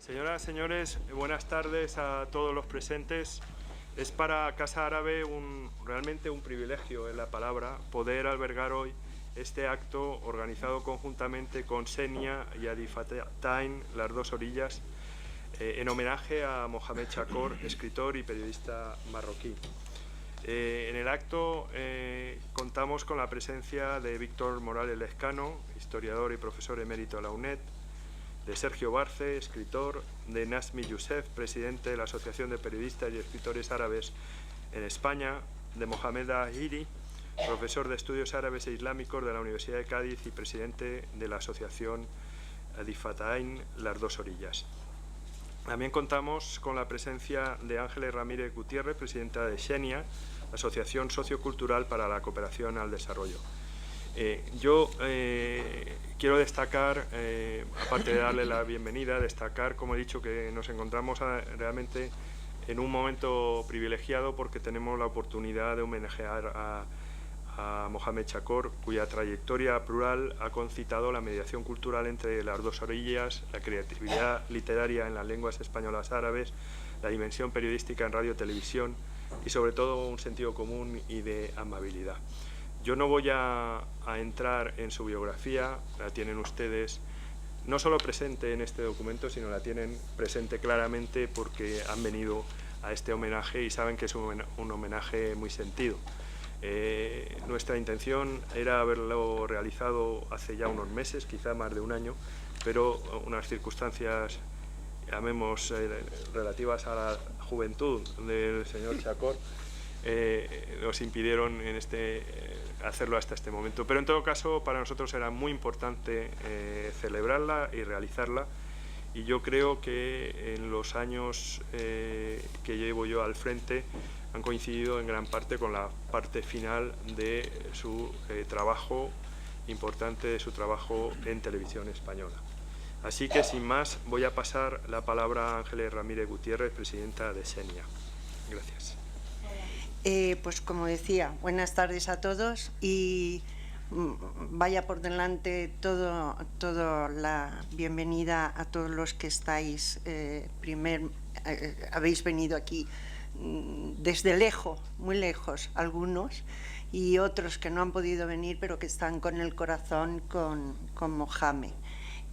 Señoras, señores, buenas tardes a todos los presentes. Es para Casa Árabe realmente un privilegio, en la palabra, poder albergar hoy este acto organizado conjuntamente con Xenia y Adifatain, las dos orillas, en homenaje a Mohamed Chakor, escritor y periodista marroquí. En el acto contamos con la presencia de Víctor Morales Lezcano, historiador y profesor emérito de la UNED, de Sergio Barce, escritor, de Nazmi Youssef, presidente de la Asociación de Periodistas y Escritores Árabes en España, de Mohamed Dahiri, profesor de Estudios Árabes e Islámicos de la Universidad de Cádiz y presidente de la Asociación Adifatain, las dos orillas. También contamos con la presencia de Ángeles Ramírez Gutiérrez, presidenta de Xenia, Asociación Sociocultural para la Cooperación al Desarrollo. Yo quiero destacar, aparte de darle la bienvenida, destacar, como he dicho, que nos encontramos realmente en un momento privilegiado porque tenemos la oportunidad de homenajear a Mohamed Chakor, cuya trayectoria plural ha concitado la mediación cultural entre las dos orillas, la creatividad literaria en las lenguas españolas árabes, la dimensión periodística en radio y televisión y sobre todo un sentido común y de amabilidad. Yo no voy a entrar en su biografía, la tienen ustedes no solo presente en este documento, sino la tienen presente claramente porque han venido a este homenaje y saben que es un homenaje muy sentido. Nuestra intención era haberlo realizado hace ya unos meses, quizá más de un año, pero unas circunstancias, llamemos, relativas a la juventud del señor Chakor, nos impidieron hacerlo hasta este momento. Pero en todo caso, para nosotros era muy importante celebrarla y realizarla, y yo creo que en los años que llevo yo al frente han coincidido en gran parte con la parte final de su trabajo, importante de su trabajo en televisión española. Así que, sin más, voy a pasar la palabra a Ángeles Ramírez Gutiérrez, presidenta de Xenia. Gracias. Pues como decía, buenas tardes a todos y vaya por delante toda la bienvenida a todos los que estáis, habéis venido aquí desde lejos, muy lejos algunos, y otros que no han podido venir pero que están con el corazón con Mohamed.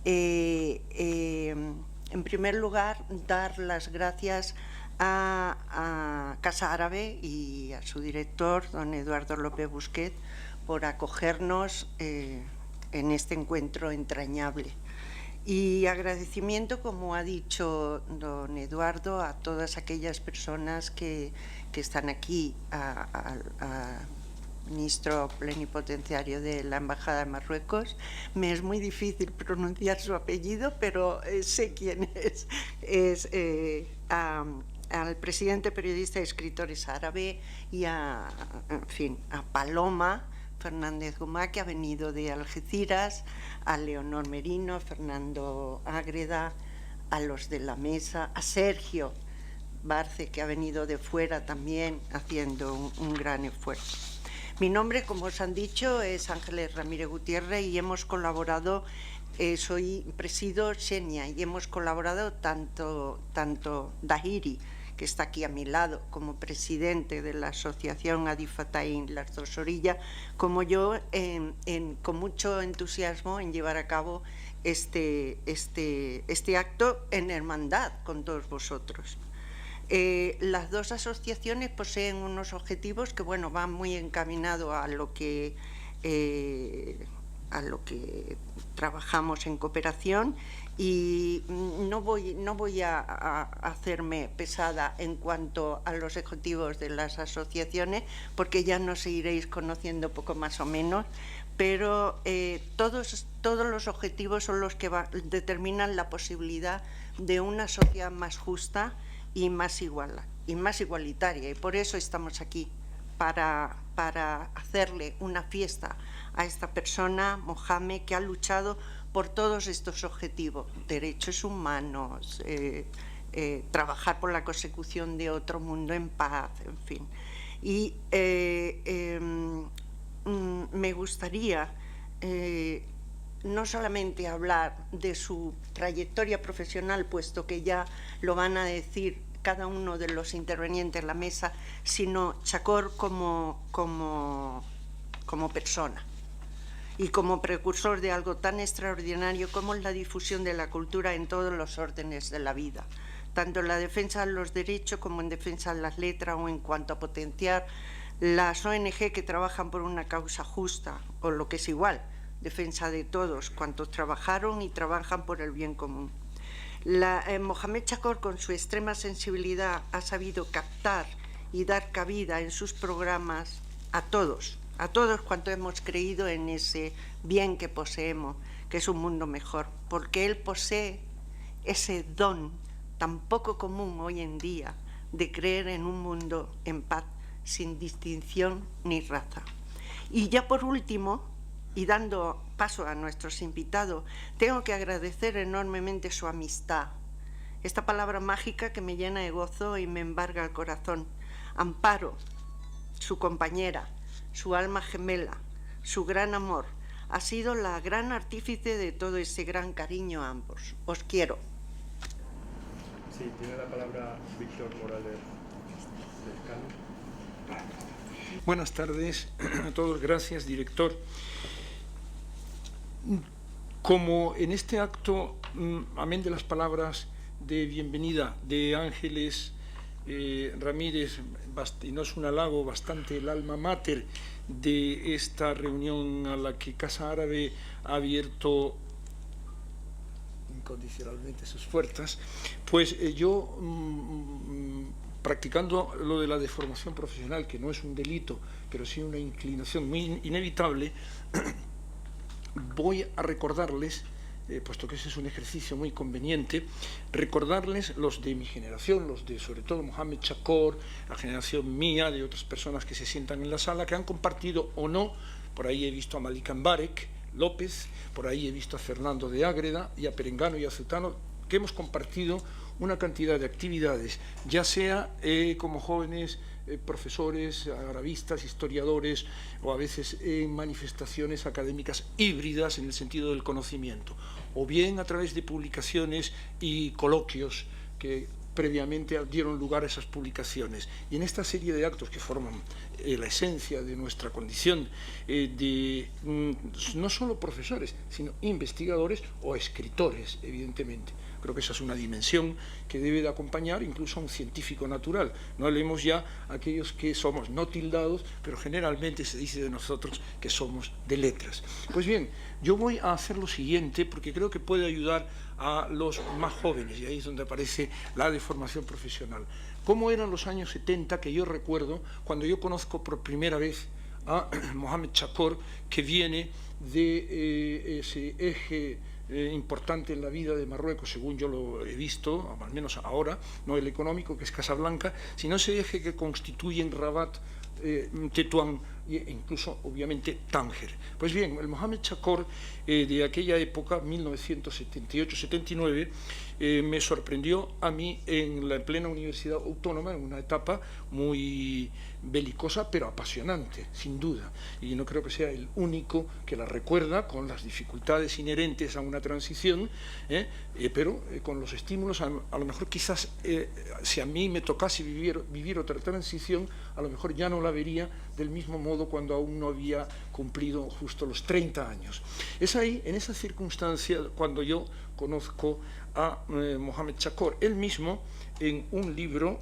En primer lugar, dar las gracias a Casa Árabe y a su director, don Eduardo López Busquet, por acogernos en este encuentro entrañable. Y agradecimiento, como ha dicho don Eduardo, a todas aquellas personas que están aquí, al ministro plenipotenciario de la Embajada de Marruecos. Me es muy difícil pronunciar su apellido, pero sé quién es. Al presidente periodista y escritores árabe y a Paloma Fernández Gumá, que ha venido de Algeciras, a Leonor Merino, Fernando Ágreda, a los de la mesa, a Sergio Barce, que ha venido de fuera también haciendo un gran esfuerzo. Mi nombre, como os han dicho, es Ángeles Ramírez Gutiérrez y hemos colaborado, presido Xenia, y hemos colaborado tanto Dahiri, que está aquí a mi lado, como presidente de la Asociación Adifatain, las dos orillas, como yo, con mucho entusiasmo en llevar a cabo este acto en hermandad con todos vosotros. Las dos asociaciones poseen unos objetivos que, bueno, van muy encaminados a lo que trabajamos en cooperación, y no voy a hacerme pesada en cuanto a los objetivos de las asociaciones, porque ya nos iréis conociendo poco más o menos, pero todos los objetivos son los que determinan la posibilidad de una sociedad más justa y más igualitaria, y por eso estamos aquí, para hacerle una fiesta a esta persona, Mohamed, que ha luchado por todos estos objetivos: derechos humanos, trabajar por la consecución de otro mundo en paz, en fin. Y me gustaría no solamente hablar de su trayectoria profesional, puesto que ya lo van a decir cada uno de los intervenientes en la mesa, sino Chacón como persona y como precursor de algo tan extraordinario como es la difusión de la cultura en todos los órdenes de la vida, tanto en la defensa de los derechos como en defensa de las letras o en cuanto a potenciar las ONG que trabajan por una causa justa, o lo que es igual, defensa de todos cuantos trabajaron y trabajan por el bien común. Mohamed Chacón, con su extrema sensibilidad, ha sabido captar y dar cabida en sus programas a todos cuantos hemos creído en ese bien que poseemos, que es un mundo mejor, porque él posee ese don tan poco común hoy en día de creer en un mundo en paz, sin distinción ni raza. Y ya por último, y dando paso a nuestros invitados, tengo que agradecer enormemente su amistad, esta palabra mágica que me llena de gozo y me embarga el corazón. Amparo, su compañera, su alma gemela, su gran amor, ha sido la gran artífice de todo ese gran cariño a ambos. Os quiero. Sí, tiene la palabra Víctor Morales. Buenas tardes a todos, gracias, director. Como en este acto, amén de las palabras de bienvenida de Ángeles Ramírez, y no es un halago, bastante el alma mater de esta reunión a la que Casa Árabe ha abierto incondicionalmente sus puertas, pues yo, practicando lo de la deformación profesional, que no es un delito, pero sí una inclinación muy inevitable, voy a recordarles, puesto que ese es un ejercicio muy conveniente, recordarles los de mi generación, los de sobre todo Mohamed Chacón, la generación mía, de otras personas que se sientan en la sala, que han compartido o no, por ahí he visto a Malik Ambarek López, por ahí he visto a Fernando de Ágreda y a Perengano y a Zutano, que hemos compartido una cantidad de actividades, ya sea como jóvenes profesores, arabistas, historiadores, o a veces en manifestaciones académicas híbridas en el sentido del conocimiento, o bien a través de publicaciones y coloquios que previamente dieron lugar a esas publicaciones. Y en esta serie de actos que forman la esencia de nuestra condición de no solo profesores, sino investigadores o escritores, evidentemente. Creo que esa es una dimensión que debe de acompañar incluso a un científico natural. No hablemos ya a aquellos que somos no tildados, pero generalmente se dice de nosotros que somos de letras. Pues bien, yo voy a hacer lo siguiente porque creo que puede ayudar a los más jóvenes, y ahí es donde aparece la deformación profesional. ¿Cómo eran los años 70 que yo recuerdo cuando yo conozco por primera vez a Mohamed Chacón, que viene de ese eje importante en la vida de Marruecos, según yo lo he visto, al menos ahora, no el económico, que es Casablanca, sino ese eje que constituyen Rabat, Tetuán e incluso, obviamente, Tánger. Pues bien, el Mohamed Chacón de aquella época, 1978-79, me sorprendió a mí en la plena Universidad Autónoma, en una etapa muy belicosa, pero apasionante, sin duda. Y no creo que sea el único que la recuerda, con las dificultades inherentes a una transición, pero con los estímulos, a lo mejor quizás, si a mí me tocase vivir otra transición, a lo mejor ya no la vería del mismo modo cuando aún no había cumplido justo los 30 años. Es ahí, en esa circunstancia, cuando yo conozco a Mohamed Chacón, él mismo, en un libro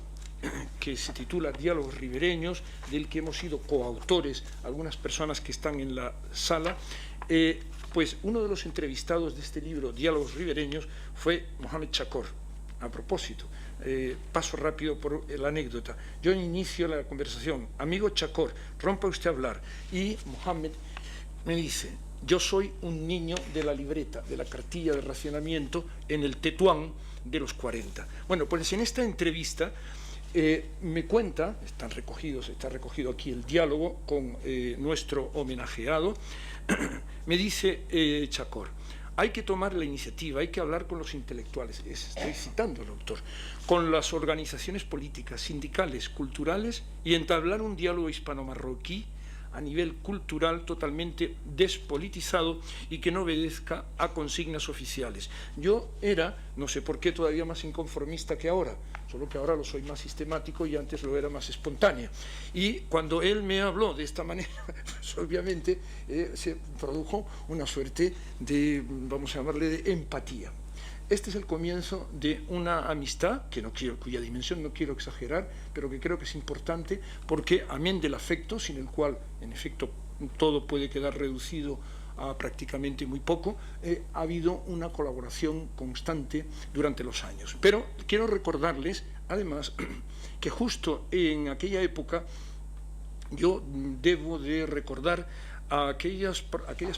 que se titula Diálogos Ribereños, del que hemos sido coautores algunas personas que están en la sala, pues uno de los entrevistados de este libro, Diálogos Ribereños, fue Mohamed Chacón. A propósito, paso rápido por la anécdota. Yo inicio la conversación: amigo Chacón, rompa usted a hablar. Y Mohamed me dice: yo soy un niño de la libreta, de la cartilla de racionamiento en el Tetuán de los 40. Bueno, pues en esta entrevista me cuenta, está recogido aquí el diálogo con nuestro homenajeado, me dice Chacón: hay que tomar la iniciativa, hay que hablar con los intelectuales, estoy citando al autor, con las organizaciones políticas, sindicales, culturales, y entablar un diálogo hispano-marroquí a nivel cultural totalmente despolitizado y que no obedezca a consignas oficiales. Yo era, no sé por qué, todavía más inconformista que ahora, solo que ahora lo soy más sistemático y antes lo era más espontáneo. Y cuando él me habló de esta manera, pues obviamente se produjo una suerte de, vamos a llamarle, de empatía. Este es el comienzo de una amistad cuya dimensión no quiero exagerar, pero que creo que es importante porque, amén del afecto, sin el cual, en efecto, todo puede quedar reducido a prácticamente muy poco, ha habido una colaboración constante durante los años. Pero quiero recordarles, además, que justo en aquella época yo debo de recordar a aquellas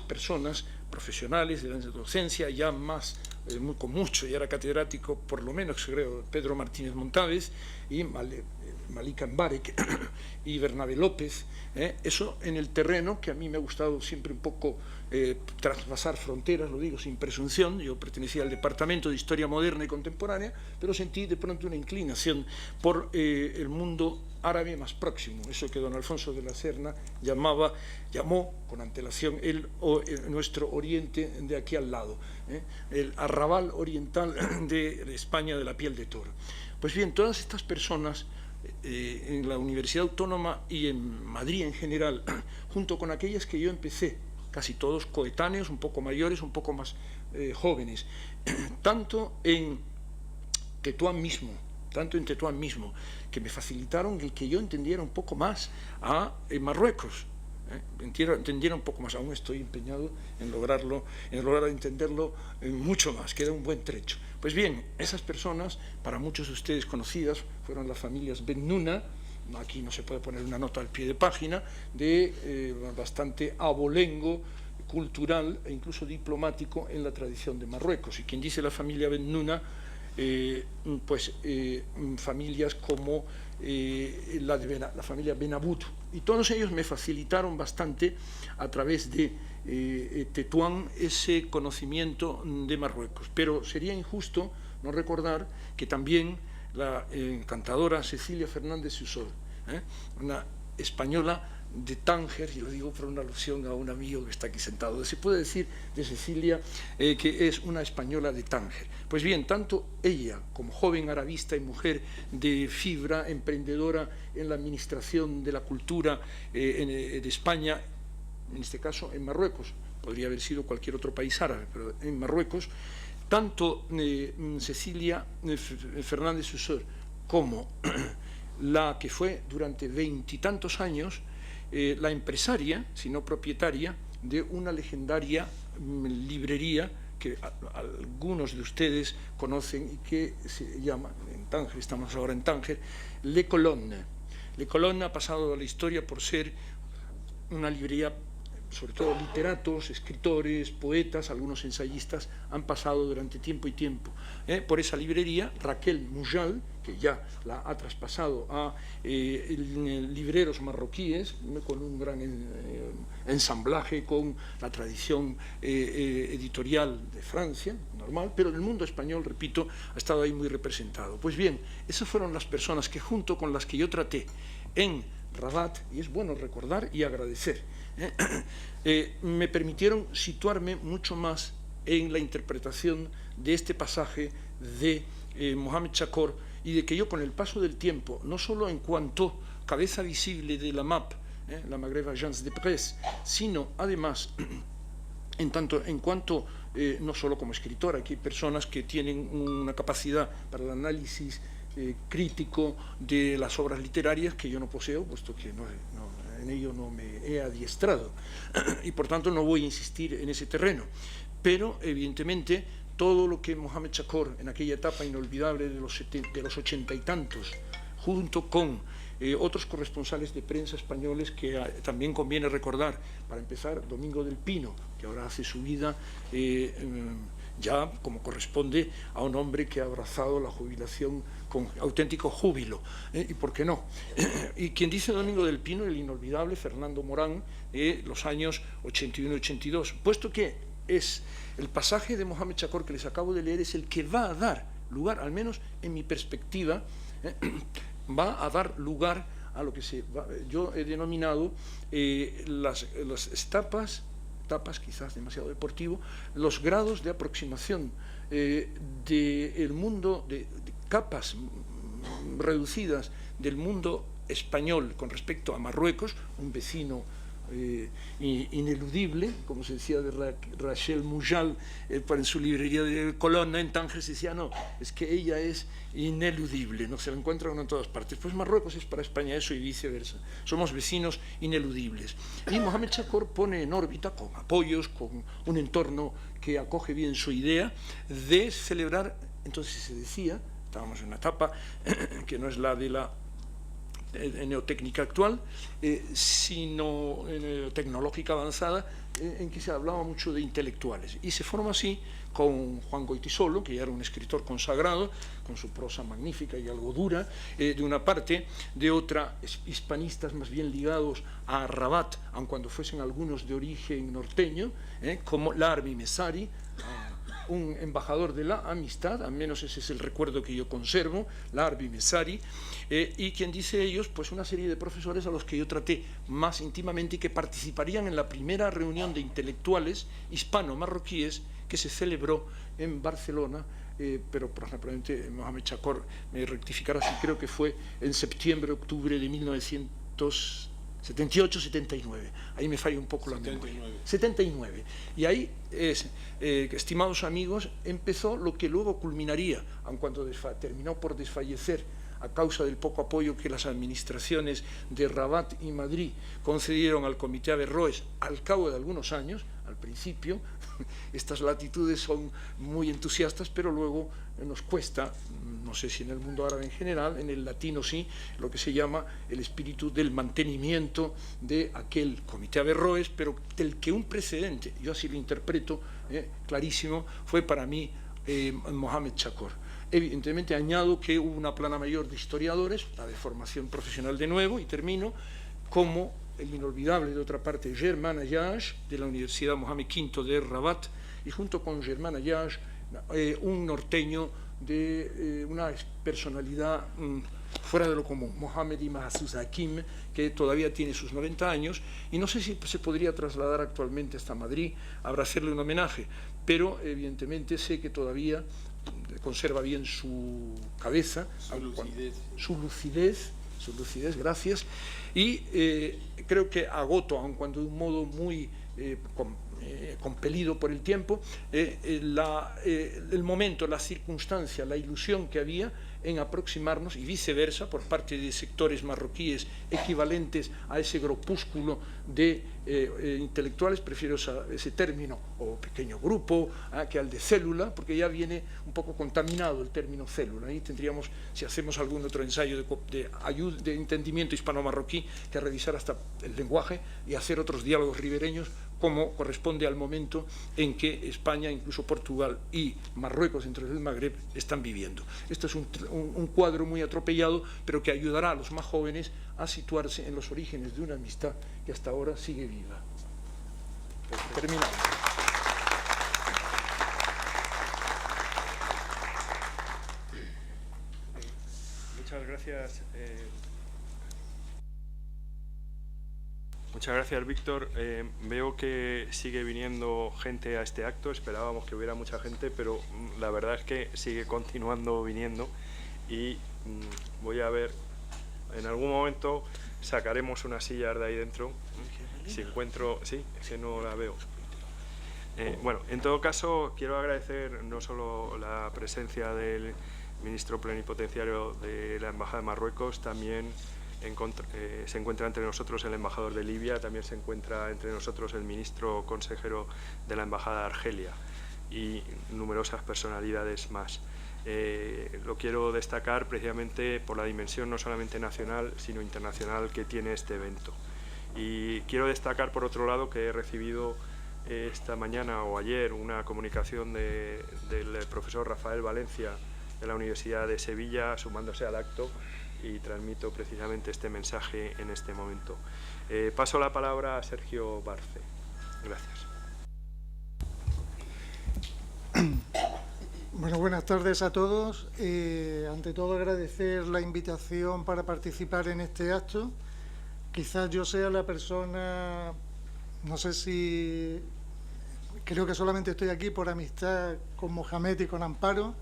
personas profesionales de la docencia, ya más, con mucho, ya era catedrático, por lo menos creo, Pedro Martínez Montávez y Malika Mbarek y Bernabé López, eso en el terreno que a mí me ha gustado siempre un poco traspasar fronteras, lo digo sin presunción. Yo pertenecía al Departamento de Historia Moderna y Contemporánea, pero sentí de pronto una inclinación por el mundo árabe más próximo, eso que don Alfonso de la Serna llamó con antelación nuestro oriente de aquí al lado, el arrabal oriental de España de la piel de toro. Pues bien, todas estas personas en la Universidad Autónoma y en Madrid en general, junto con aquellas que yo empecé, casi todos coetáneos, un poco mayores, un poco más jóvenes, tanto en Tetuán mismo, que me facilitaron el que yo entendiera un poco más a Marruecos, entendiera un poco más. Aún estoy empeñado en lograr entenderlo mucho más, queda un buen trecho. Pues bien, esas personas, para muchos de ustedes conocidas, fueron las familias Bennuna. Aquí no se puede poner una nota al pie de página, de bastante abolengo cultural e incluso diplomático en la tradición de Marruecos. Y quien dice la familia Bennuna, familias como la familia Benabut, y todos ellos me facilitaron bastante a través de Tetuán ese conocimiento de Marruecos. Pero sería injusto no recordar que también la encantadora Cecilia Fernández Susor, una española de Tánger, y lo digo por una alusión a un amigo que está aquí sentado, se puede decir de Cecilia que es una española de Tánger. Pues bien, tanto ella como joven arabista y mujer de fibra, emprendedora en la administración de la cultura de España, en este caso en Marruecos, podría haber sido cualquier otro país árabe, pero en Marruecos, tanto Cecilia Fernández Susor como la que fue durante 20 y tantos años la empresaria, si no propietaria, de una legendaria librería que algunos de ustedes conocen y que se llama, en Tánger, estamos ahora en Tánger, Le Colonne. Le Colonne ha pasado a la historia por ser una librería, sobre todo literatos, escritores, poetas, algunos ensayistas han pasado durante tiempo y tiempo por esa librería. Raquel Mujal, que ya la ha traspasado a libreros marroquíes, con un gran ensamblaje con la tradición editorial de Francia, normal, pero en el mundo español, repito, ha estado ahí muy representado. Pues bien, esas fueron las personas que, junto con las que yo traté en Rabat, y es bueno recordar y agradecer, me permitieron situarme mucho más en la interpretación de este pasaje de Mohamed Chakor, y de que yo, con el paso del tiempo, no solo en cuanto cabeza visible de la MAP, la Maghreb Agence de Presse, sino además en cuanto no solo como escritor, aquí hay personas que tienen una capacidad para el análisis crítico de las obras literarias que yo no poseo, puesto que en ello no me he adiestrado y por tanto no voy a insistir en ese terreno, pero evidentemente todo lo que Mohamed Chakor, en aquella etapa inolvidable de los 80 y tantos, junto con otros corresponsales de prensa españoles que también conviene recordar, para empezar, Domingo del Pino, que ahora hace su vida ya como corresponde a un hombre que ha abrazado la jubilación con auténtico júbilo, y por qué no. Y quien dice Domingo del Pino, el inolvidable Fernando Morán, los años 81-82, puesto que es el pasaje de Mohamed Chakor que les acabo de leer, es el que va a dar lugar, al menos en mi perspectiva, va a dar lugar a lo que yo he denominado las tapas quizás demasiado deportivo, los grados de aproximación del mundo, de capas reducidas del mundo español con respecto a Marruecos, un vecino ineludible, como se decía de Rachel Mujal en su librería de Colonna en Tánger, se decía, no, es que ella es ineludible, no se la encuentra uno en todas partes. Pues Marruecos es para España eso y viceversa, somos vecinos ineludibles. Y Mohamed Chakor pone en órbita, con apoyos, con un entorno que acoge bien su idea, de celebrar, entonces se decía, estábamos en una etapa que no es la de la neotécnica actual, sino tecnológica avanzada, en que se hablaba mucho de intelectuales. Y se forma así con Juan Goytisolo, que ya era un escritor consagrado, con su prosa magnífica y algo dura, de una parte, de otra, hispanistas más bien ligados a Rabat, aun cuando fuesen algunos de origen norteño, como Larbi Messari, un embajador de la amistad, al menos ese es el recuerdo que yo conservo, Larbi Messari, y quien dice ellos, pues una serie de profesores a los que yo traté más íntimamente y que participarían en la primera reunión de intelectuales hispano-marroquíes que se celebró en Barcelona, pero por ejemplo Mohamed Chakor me rectificará si creo que fue en septiembre-octubre de 1978-79, ahí me falla un poco la memoria. 79. Y ahí, estimados amigos, empezó lo que luego culminaría, aun cuando terminó por desfallecer a causa del poco apoyo que las administraciones de Rabat y Madrid concedieron al Comité Averroes al cabo de algunos años. Al principio estas latitudes son muy entusiastas, pero luego nos cuesta, no sé si en el mundo árabe en general, en el latino sí, lo que se llama el espíritu del mantenimiento de aquel Comité Averroes, pero del que un precedente, yo así lo interpreto clarísimo, fue para mí Mohamed Chakor. Evidentemente añado que hubo una plana mayor de historiadores, la de formación profesional de nuevo, y termino, como el inolvidable, de otra parte, Germain Ayage, de la Universidad Mohamed V de Rabat, y junto con Germain Ayage, un norteño de una personalidad fuera de lo común, Mohamed Mahfouz Hakim, que todavía tiene sus 90 años, y no sé si se podría trasladar actualmente hasta Madrid para hacerle un homenaje, pero evidentemente sé que todavía conserva bien su cabeza, su lucidez, gracias, y creo que agoto, aun cuando de un modo muy compelido por el tiempo, el momento, la circunstancia, la ilusión que había en aproximarnos, y viceversa, por parte de sectores marroquíes equivalentes a ese grupúsculo de intelectuales, prefiero ese término, o pequeño grupo, que al de célula, porque ya viene un poco contaminado el término célula. Ahí tendríamos, si hacemos algún otro ensayo de entendimiento hispano-marroquí, que revisar hasta el lenguaje y hacer otros diálogos ribereños, como corresponde al momento en que España, incluso Portugal y Marruecos, dentro del Magreb, están viviendo. Esto es un cuadro muy atropellado, pero que ayudará a los más jóvenes a situarse en los orígenes de una amistad que hasta ahora sigue viva. Terminamos. Muchas gracias. Muchas gracias, Víctor. Veo que sigue viniendo gente a este acto. Esperábamos que hubiera mucha gente, pero la verdad es que sigue continuando viniendo. Y voy a ver, en algún momento sacaremos unas sillas de ahí dentro. Si encuentro, sí, es que no la veo. Bueno, en todo caso, quiero agradecer no solo la presencia del ministro plenipotenciario de la Embajada de Marruecos, también se encuentra entre nosotros el embajador de Libia, también se encuentra entre nosotros el ministro consejero de la Embajada de Argelia y numerosas personalidades más. Lo quiero destacar precisamente por la dimensión no solamente nacional, sino internacional que tiene este evento. Y quiero destacar, por otro lado, que he recibido esta mañana o ayer una comunicación del profesor Rafael Valencia de la Universidad de Sevilla, sumándose al acto, y transmito precisamente este mensaje en este momento. Paso la palabra a Sergio Barce. Gracias. Bueno, buenas tardes a todos. Ante todo, agradecer la invitación para participar en este acto. Quizás yo sea la persona, no sé si, creo que solamente estoy aquí por amistad con Mohamed y con Amparo,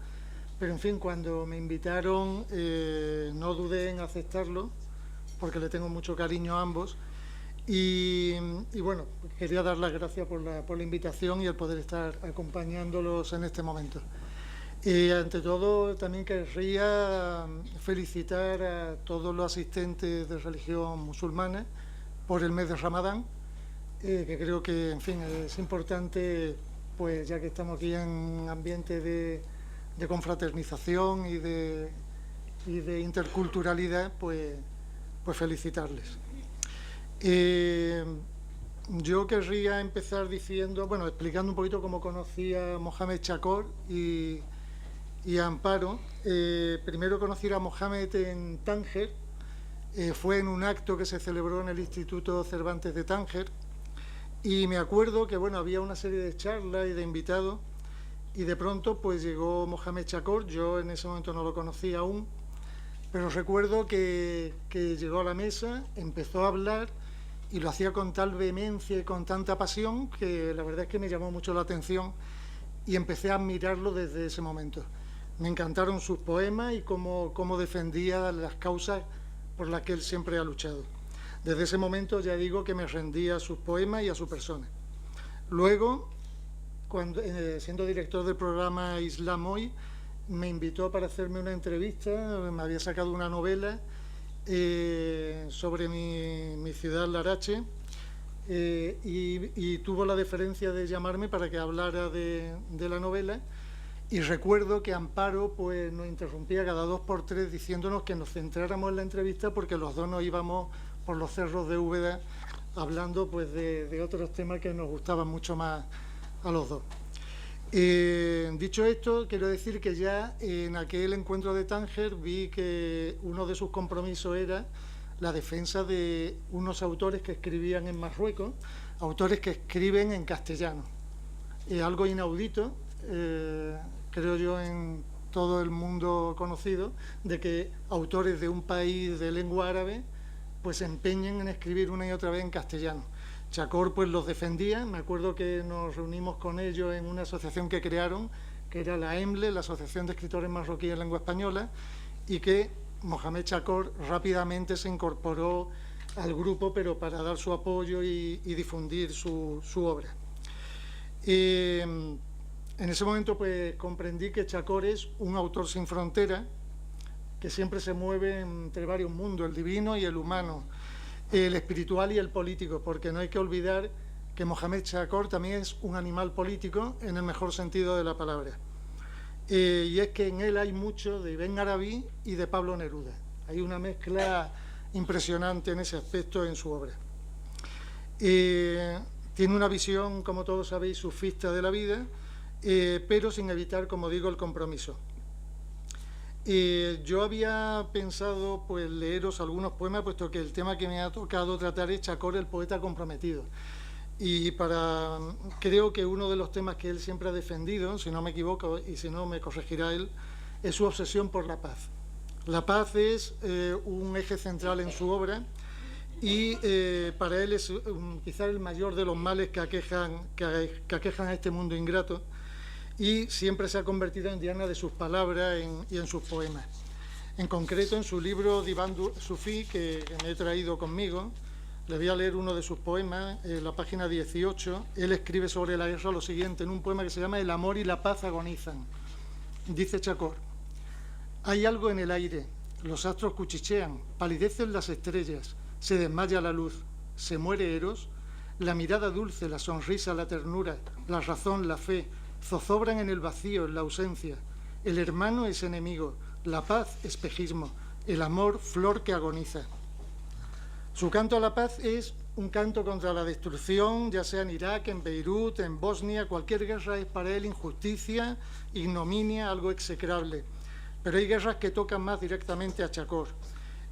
pero en fin, cuando me invitaron no dudé en aceptarlo, porque le tengo mucho cariño a ambos. Y bueno, quería dar las gracias por la invitación y el poder estar acompañándolos en este momento. Ante todo, también querría felicitar a todos los asistentes de religión musulmana por el mes de Ramadán, que creo que, en fin, es importante, pues ya que estamos aquí en un ambiente de confraternización y de interculturalidad, pues felicitarles. Yo querría empezar diciendo, bueno, explicando un poquito cómo conocí a Mohamed Chakor y a Amparo. Primero conocí a Mohamed en Tánger, fue en un acto que se celebró en el Instituto Cervantes de Tánger, y me acuerdo que, bueno, había una serie de charlas y de invitados, y de pronto pues llegó Mohamed Chakor. Yo en ese momento no lo conocía aún, pero recuerdo que llegó a la mesa, empezó a hablar, y lo hacía con tal vehemencia y con tanta pasión que la verdad es que me llamó mucho la atención y empecé a admirarlo desde ese momento. Me encantaron sus poemas y cómo defendía las causas por las que él siempre ha luchado. Desde ese momento ya digo que me rendía a sus poemas y a su persona. Luego, siendo director del programa Islam Hoy, me invitó para hacerme una entrevista. Me había sacado una novela sobre mi ciudad, Larache, y tuvo la deferencia de llamarme para que hablara de la novela. Y recuerdo que Amparo pues nos interrumpía cada 2 por 3 diciéndonos que nos centráramos en la entrevista, porque los dos nos íbamos por los cerros de Úbeda hablando pues de otros temas que nos gustaban mucho más a los dos. Dicho esto, quiero decir que ya en aquel encuentro de Tánger vi que uno de sus compromisos era la defensa de unos autores que escribían en Marruecos, autores que escriben en castellano. Algo inaudito, creo yo, en todo el mundo conocido, de que autores de un país de lengua árabe pues se empeñen en escribir una y otra vez en castellano. Chakor pues los defendía. Me acuerdo que nos reunimos con ellos en una asociación que crearon, que era la EMLE, la Asociación de Escritores Marroquíes en Lengua Española, y que Mohamed Chakor rápidamente se incorporó al grupo, pero para dar su apoyo y difundir su obra. En ese momento pues comprendí que Chakor es un autor sin frontera, que siempre se mueve entre varios mundos, el divino y el humano, el espiritual y el político, porque no hay que olvidar que Mohamed Chakor también es un animal político en el mejor sentido de la palabra. Y es que en él hay mucho de Ibn Arabi y de Pablo Neruda. Hay una mezcla impresionante en ese aspecto en su obra. Tiene una visión, como todos sabéis, sufista de la vida, pero sin evitar, como digo, el compromiso. Yo había pensado pues leeros algunos poemas, puesto que el tema que me ha tocado tratar es Chakor, el poeta comprometido. Y creo que uno de los temas que él siempre ha defendido, si no me equivoco y si no me corregirá él, es su obsesión por la paz. La paz es un eje central en su obra, y para él es quizás el mayor de los males que aquejan a este mundo ingrato, y siempre se ha convertido en diana de sus palabras y en sus poemas. En concreto, en su libro Diván Sufí, que me he traído conmigo, le voy a leer uno de sus poemas, en la página 18. Él escribe sobre la guerra lo siguiente, en un poema que se llama El amor y la paz agonizan. Dice Chakor: hay algo en el aire, los astros cuchichean, palidecen las estrellas, se desmaya la luz, se muere Eros, la mirada dulce, la sonrisa, la ternura, la razón, la fe, zozobran en el vacío, en la ausencia. El hermano es enemigo, la paz espejismo, el amor flor que agoniza. Su canto a la paz es un canto contra la destrucción, ya sea en Irak, en Beirut, en Bosnia. Cualquier guerra es para él injusticia, ignominia, algo execrable. Pero hay guerras que tocan más directamente a Chakor.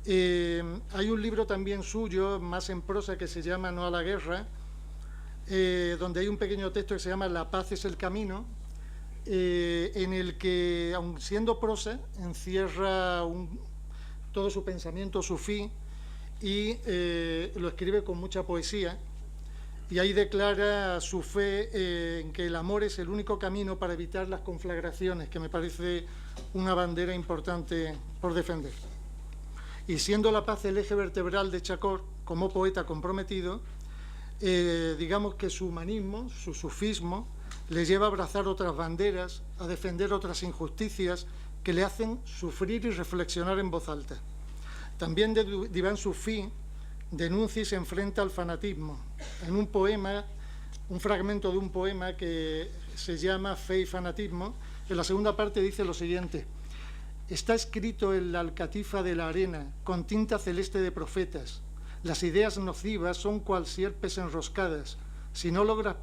Hay un libro también suyo, más en prosa, que se llama No a la guerra, donde hay un pequeño texto que se llama La paz es el camino, en el que, aun siendo prosa, encierra todo su pensamiento sufí y lo escribe con mucha poesía. Y ahí declara su fe en que el amor es el único camino para evitar las conflagraciones, que me parece una bandera importante por defender. Y siendo la paz el eje vertebral de Chacón, como poeta comprometido, digamos que su humanismo, su sufismo, le lleva a abrazar otras banderas, a defender otras injusticias que le hacen sufrir y reflexionar en voz alta. También Divan Sufí denuncia y se enfrenta al fanatismo. En un poema, un fragmento de un poema que se llama Fe y fanatismo, en la segunda parte dice lo siguiente: está escrito en la alcatifa de la arena, con tinta celeste de profetas. Las ideas nocivas son cual sierpes enroscadas. Si no logras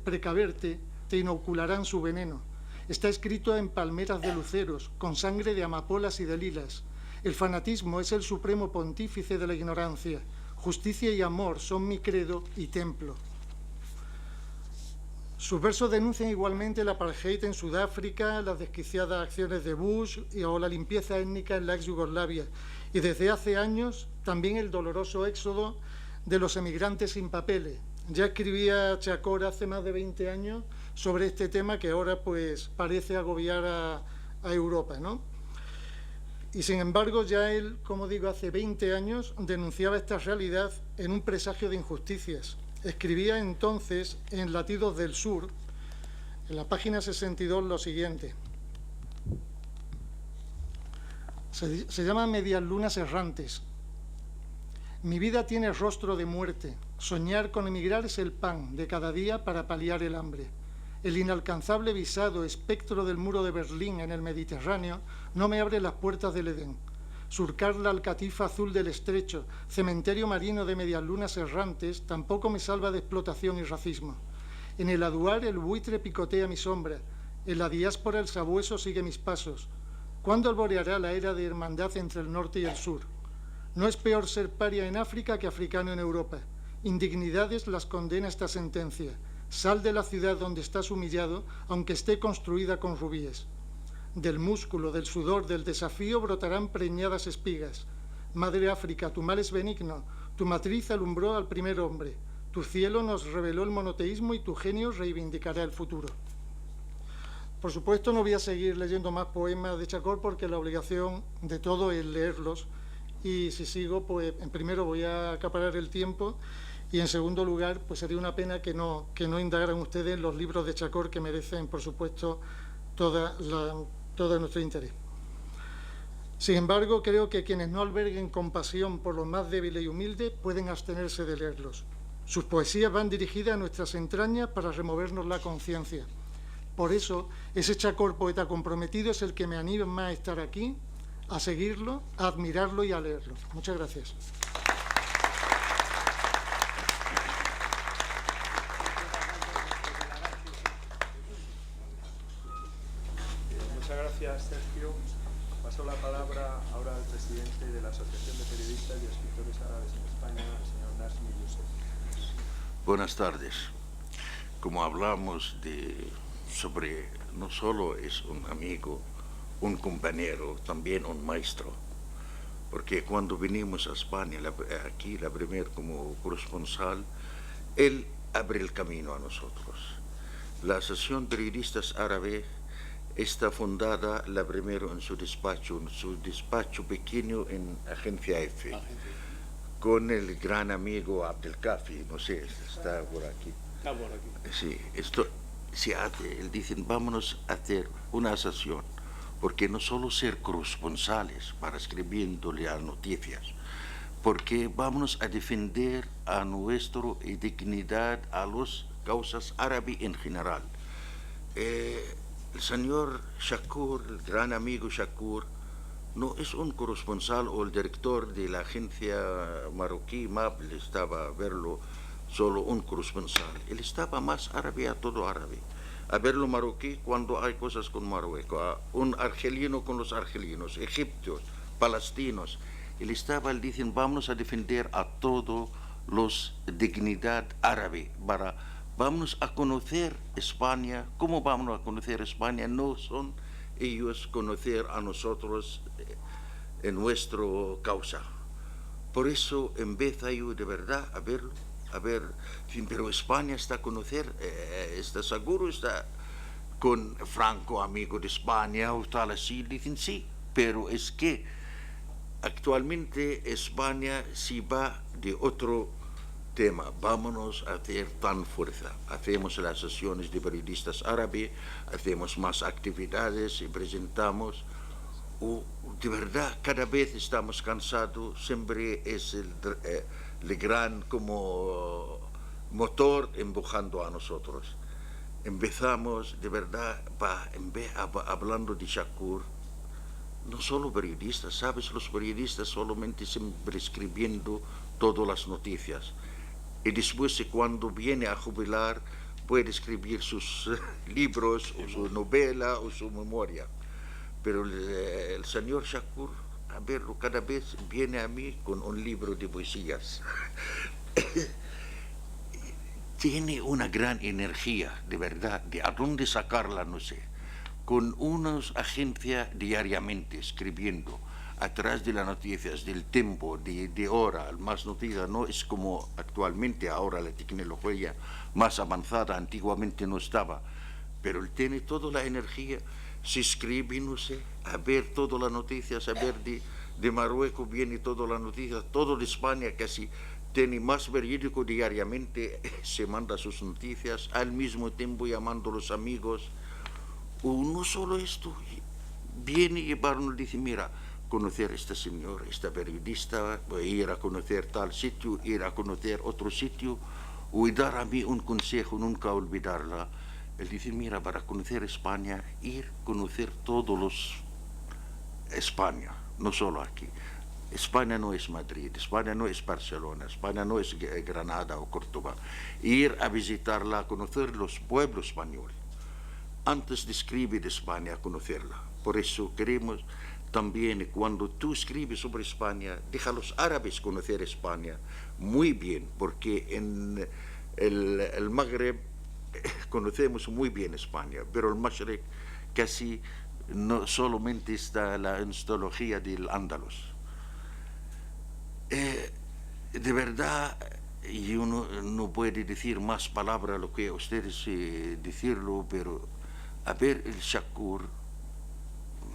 precaverte, te inocularán su veneno. Está escrito en palmeras de luceros, con sangre de amapolas y de lilas. El fanatismo es el supremo pontífice de la ignorancia. Justicia y amor son mi credo y templo. Sus versos denuncian igualmente el apartheid en Sudáfrica, las desquiciadas acciones de Bush o la limpieza étnica en la ex Yugoslavia. Y desde hace años también el doloroso éxodo de los emigrantes sin papeles. Ya escribía Chacón hace más de 20 años sobre este tema que ahora pues parece agobiar a Europa, ¿no? Y sin embargo ya él, como digo, hace 20 años denunciaba esta realidad en un presagio de injusticias. Escribía entonces en Latidos del Sur, en la página 62, lo siguiente. Se llama Medias lunas errantes. Mi vida tiene rostro de muerte. Soñar con emigrar es el pan de cada día para paliar el hambre. El inalcanzable visado espectro del muro de Berlín en el Mediterráneo no me abre las puertas del Edén. Surcar la alcatifa azul del estrecho, cementerio marino de medias lunas errantes, tampoco me salva de explotación y racismo. En el aduar el buitre picotea mi sombra, en la diáspora el sabueso sigue mis pasos. ¿Cuándo alboreará la era de hermandad entre el norte y el sur? No es peor ser paria en África que africano en Europa. Indignidades las condena esta sentencia. Sal de la ciudad donde estás humillado, aunque esté construida con rubíes. Del músculo, del sudor, del desafío brotarán preñadas espigas. Madre África, tu mal es benigno, tu matriz alumbró al primer hombre, tu cielo nos reveló el monoteísmo y tu genio reivindicará el futuro. Por supuesto no voy a seguir leyendo más poemas de Chacón porque la obligación de todo es leerlos y si sigo, pues en primero voy a acaparar el tiempo y en segundo lugar, pues sería una pena que no indagaran ustedes los libros de Chacón que merecen, por supuesto, todo nuestro interés. Sin embargo, creo que quienes no alberguen compasión por los más débiles y humildes pueden abstenerse de leerlos. Sus poesías van dirigidas a nuestras entrañas para removernos la conciencia. Por eso, ese Chacón poeta comprometido es el que me anima a estar aquí, a seguirlo, a admirarlo y a leerlo. Muchas gracias. Muchas gracias, Sergio. Paso la palabra ahora al presidente de la Asociación de Periodistas y Escritores Árabes en España, el señor Nazmi Youssef. Buenas tardes. Como hablamos sobre, no solo es un amigo, un compañero, también un maestro, porque cuando vinimos a España, aquí la primera como corresponsal, él abre el camino a nosotros. La Asociación de Periodistas Árabes está fundada la primero en su despacho pequeño en Agencia F, con el gran amigo Abdelkafi, no sé, está por aquí. Está por aquí. Sí, esto se hace, él dice, vámonos a hacer una asociación, porque no solo ser corresponsales para escribiéndole a noticias, porque vámonos a defender a nuestra dignidad, a las causas árabes en general. El señor Shakur, el gran amigo Shakur, no es un corresponsal o el director de la agencia marroquí MAP, estaba a verlo solo un corresponsal. Él estaba más árabe a todo árabe, a verlo marroquí cuando hay cosas con Marruecos, a un argelino con los argelinos, egipcios, palestinos. Él dicen, vamos a defender a todos los dignidad árabe vamos a conocer España. ¿Cómo vamos a conocer España? No son ellos conocer a nosotros en nuestra causa. Por eso empieza yo de verdad a verlo, pero España está a conocer, está seguro, está con Franco, amigo de España o tal así, dicen sí, pero es que actualmente España sí va de otro tema. Vámonos a hacer tan fuerza. Hacemos las sesiones de periodistas árabes, hacemos más actividades y presentamos. De verdad, cada vez estamos cansados, siempre es el gran como motor empujando a nosotros. Empezamos de verdad hablando de Shakur, no solo periodistas, ¿sabes? Los periodistas solamente siempre escribiendo todas las noticias. Y después, cuando viene a jubilar, puede escribir sus libros, o su novela, o su memoria. Pero el señor Shakur, a verlo, cada vez viene a mí con un libro de poesías. Tiene una gran energía, de verdad, de a dónde sacarla, no sé. Con unas agencias diariamente escribiendo, atrás de las noticias, del tiempo, de hora, más noticias, no es como actualmente, ahora la tecnología más avanzada, antiguamente no estaba, pero él tiene toda la energía, se escribe, no sé, a ver todas las noticias, a ver de Marruecos viene todas las noticias, todo de España casi tiene más periódico diariamente, se manda sus noticias, al mismo tiempo llamando a los amigos. No solo esto, viene y Barno dice, mira, conocer a esta señora, esta periodista, voy a ir a conocer tal sitio, ir a conocer otro sitio, o dar a mí un consejo, nunca olvidarla. Él dice, mira, para conocer España, ir a conocer todos España, no solo aquí. España no es Madrid, España no es Barcelona, España no es Granada o Córdoba. Ir a visitarla, a conocer los pueblos españoles. Antes de escribir de España, a conocerla. Por eso queremos también, cuando tú escribes sobre España, deja a los árabes conocer España muy bien, porque en el Magreb conocemos muy bien España, pero el Mashrek casi no solamente está la histología del Andalus. De verdad, yo no puedo decir más palabras lo que ustedes decirlo, pero a ver el Shakur,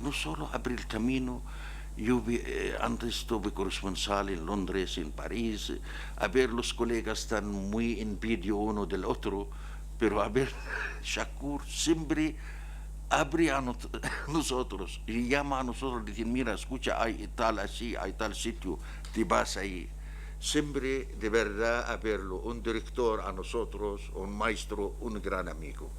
no solo abre el camino. Yo antes tuve corresponsal en Londres, en París, a ver los colegas están muy envidio uno del otro, pero a ver, Shakur siempre abre a nosotros y llama a nosotros y dice, mira, escucha, hay tal así, hay tal sitio, te vas ahí. Siempre de verdad a verlo, un director a nosotros, un maestro, un gran amigo.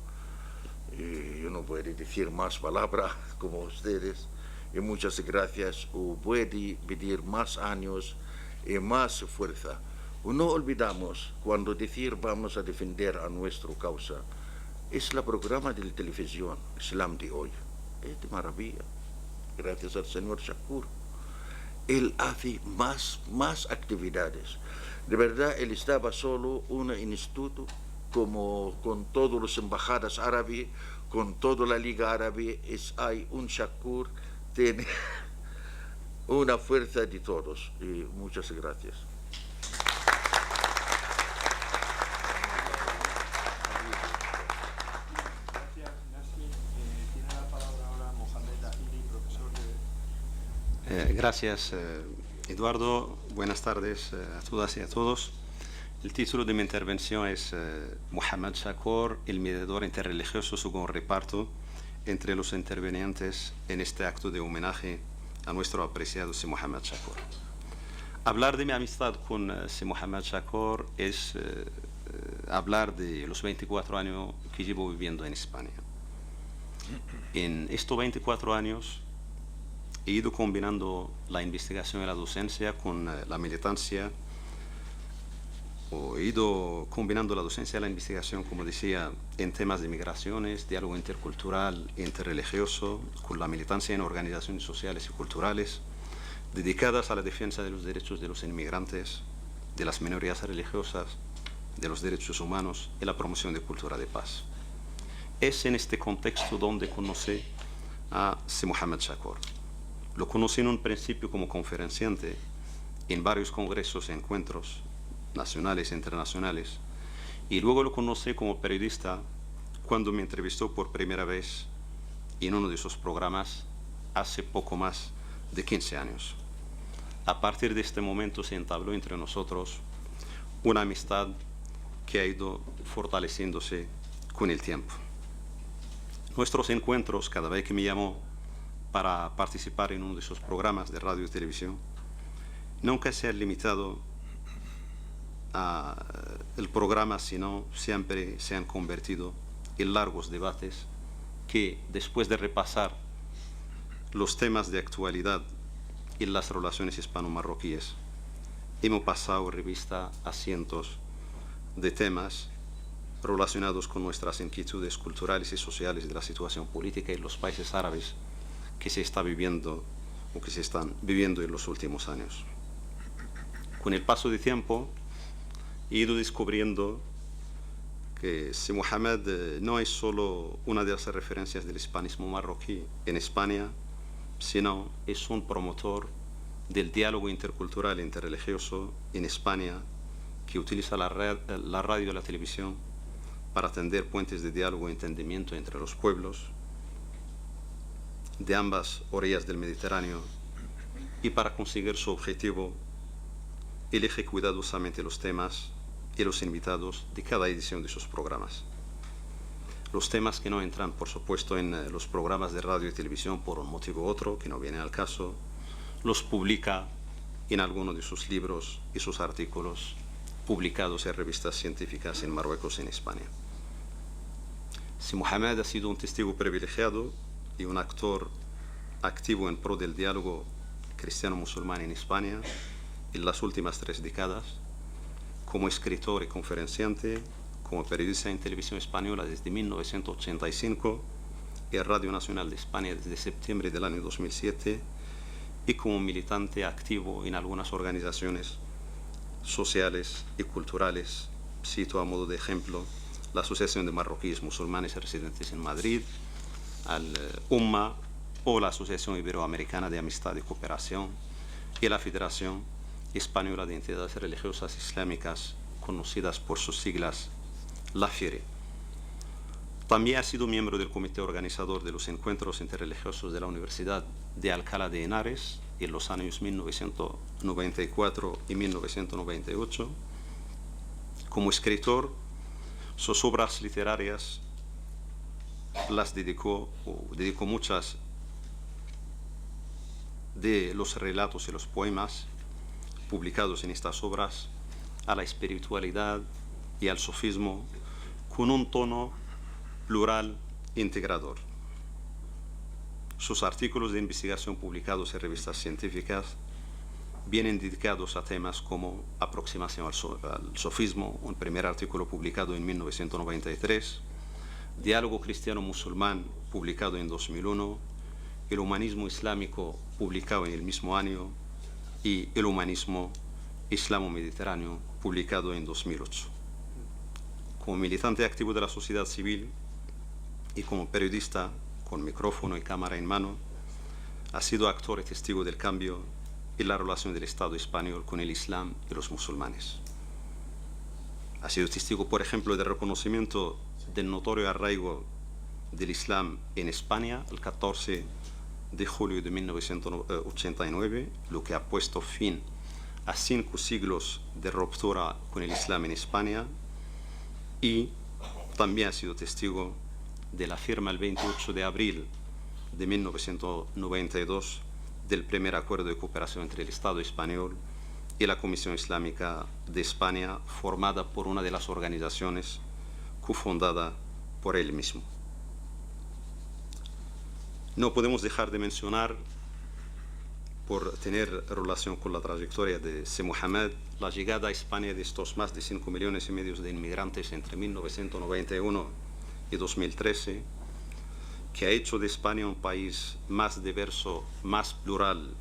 Yo no puedo decir más palabras como ustedes, y muchas gracias, o puede pedir más años y más fuerza. No olvidamos cuando decir vamos a defender a nuestra causa, es el programa de la televisión Islam de hoy. Es de maravilla, gracias al señor Shakur. Él hace más actividades. De verdad, él estaba solo un instituto, como con todas las embajadas árabes, con toda la Liga Árabe, hay un Shakur, tiene una fuerza de todos. Y muchas gracias. Gracias, Eduardo. Buenas tardes a todas y a todos. El título de mi intervención es Mohamed Shakur, el mediador interreligioso, según reparto entre los intervenientes en este acto de homenaje a nuestro apreciado Si Mohamed Shakur. Hablar de mi amistad con Si Mohamed Shakur es hablar de los 24 años que llevo viviendo en España. En estos 24 años he ido combinando la investigación y la docencia con la militancia, o he ido combinando la docencia y la investigación, como decía, en temas de migraciones, diálogo intercultural e interreligioso, con la militancia en organizaciones sociales y culturales dedicadas a la defensa de los derechos de los inmigrantes, de las minorías religiosas, de los derechos humanos y la promoción de cultura de paz. Es en este contexto donde conocí a Si Mohamed Chakor. Lo conocí en un principio como conferenciante en varios congresos y encuentros nacionales e internacionales, y luego lo conocí como periodista cuando me entrevistó por primera vez en uno de sus programas hace poco más de 15 años. A partir de este momento se entabló entre nosotros una amistad que ha ido fortaleciéndose con el tiempo. Nuestros encuentros, cada vez que me llamó para participar en uno de sus programas de radio y televisión, nunca se han limitado al programa, sino siempre se han convertido en largos debates que, después de repasar los temas de actualidad en las relaciones hispano-marroquíes, hemos pasado revista a cientos de temas relacionados con nuestras inquietudes culturales y sociales de la situación política en los países árabes que se está viviendo o que se están viviendo en los últimos años. Con el paso del tiempo he ido descubriendo que Si Mohamed no es solo una de las referencias del hispanismo marroquí en España, sino es un promotor del diálogo intercultural e interreligioso en España, que utiliza la radio y la televisión para tender puentes de diálogo y entendimiento entre los pueblos de ambas orillas del Mediterráneo, y para conseguir su objetivo elige cuidadosamente los temas y los invitados de cada edición de sus programas. Los temas que no entran, por supuesto, en los programas de radio y televisión por un motivo u otro, que no viene al caso, los publica en alguno de sus libros y sus artículos publicados en revistas científicas en Marruecos y en España. Si Mohamed ha sido un testigo privilegiado y un actor activo en pro del diálogo cristiano-musulmán en España en las últimas 3 décadas, como escritor y conferenciante, como periodista en televisión española desde 1985 y en Radio Nacional de España desde septiembre del año 2007, y como militante activo en algunas organizaciones sociales y culturales. Cito a modo de ejemplo la Asociación de Marroquíes Musulmanes Residentes en Madrid, al UMMA, o la Asociación Iberoamericana de Amistad y Cooperación, y la Federación Española de Entidades Religiosas Islámicas, conocidas por sus siglas la FIRE. También ha sido miembro del comité organizador de los encuentros interreligiosos de la Universidad de Alcalá de Henares en los años 1994 y 1998. Como escritor, sus obras literarias las dedicó muchas de los relatos y los poemas publicados en estas obras a la espiritualidad y al sufismo, con un tono plural e integrador. Sus artículos de investigación publicados en revistas científicas vienen dedicados a temas como aproximación al sufismo, un primer artículo publicado en 1993, diálogo cristiano-musulmán publicado en 2001, el humanismo islámico publicado en el mismo año y el humanismo islamo-mediterráneo publicado en 2008. Como militante activo de la sociedad civil y como periodista con micrófono y cámara en mano, ha sido actor y testigo del cambio en la relación del Estado español con el Islam y los musulmanes. Ha sido testigo, por ejemplo, del reconocimiento del notorio arraigo del Islam en España el 14 de julio de 1989, lo que ha puesto fin a 5 siglos de ruptura con el Islam en España, y también ha sido testigo de la firma el 28 de abril de 1992 del primer acuerdo de cooperación entre el Estado español y la Comisión Islámica de España, formada por una de las organizaciones cofundada por él mismo. No podemos dejar de mencionar, por tener relación con la trayectoria de Si Mohamed, la llegada a España de estos más de 5,5 millones de inmigrantes entre 1991 y 2013, que ha hecho de España un país más diverso, más plural,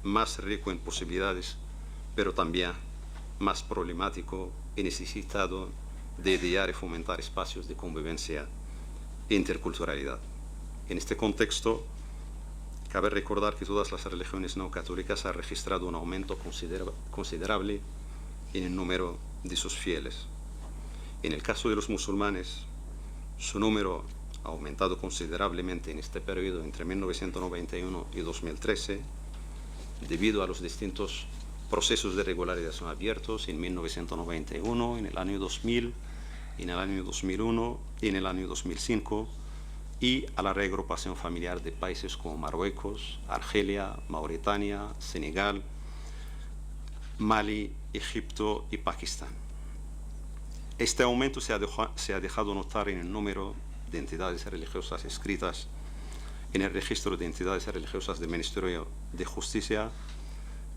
más rico en posibilidades, pero también más problemático y necesitado de idear y fomentar espacios de convivencia e interculturalidad. En este contexto, cabe recordar que todas las religiones no católicas han registrado un aumento considerable en el número de sus fieles. En el caso de los musulmanes, su número ha aumentado considerablemente en este periodo entre 1991 y 2013, debido a los distintos procesos de regularización abiertos en 1991, en el año 2000, en el año 2001 y en el año 2005, y a la reagrupación familiar de países como Marruecos, Argelia, Mauritania, Senegal, Mali, Egipto y Pakistán. Este aumento se ha dejado notar en el número de entidades religiosas inscritas en el registro de entidades religiosas del Ministerio de Justicia,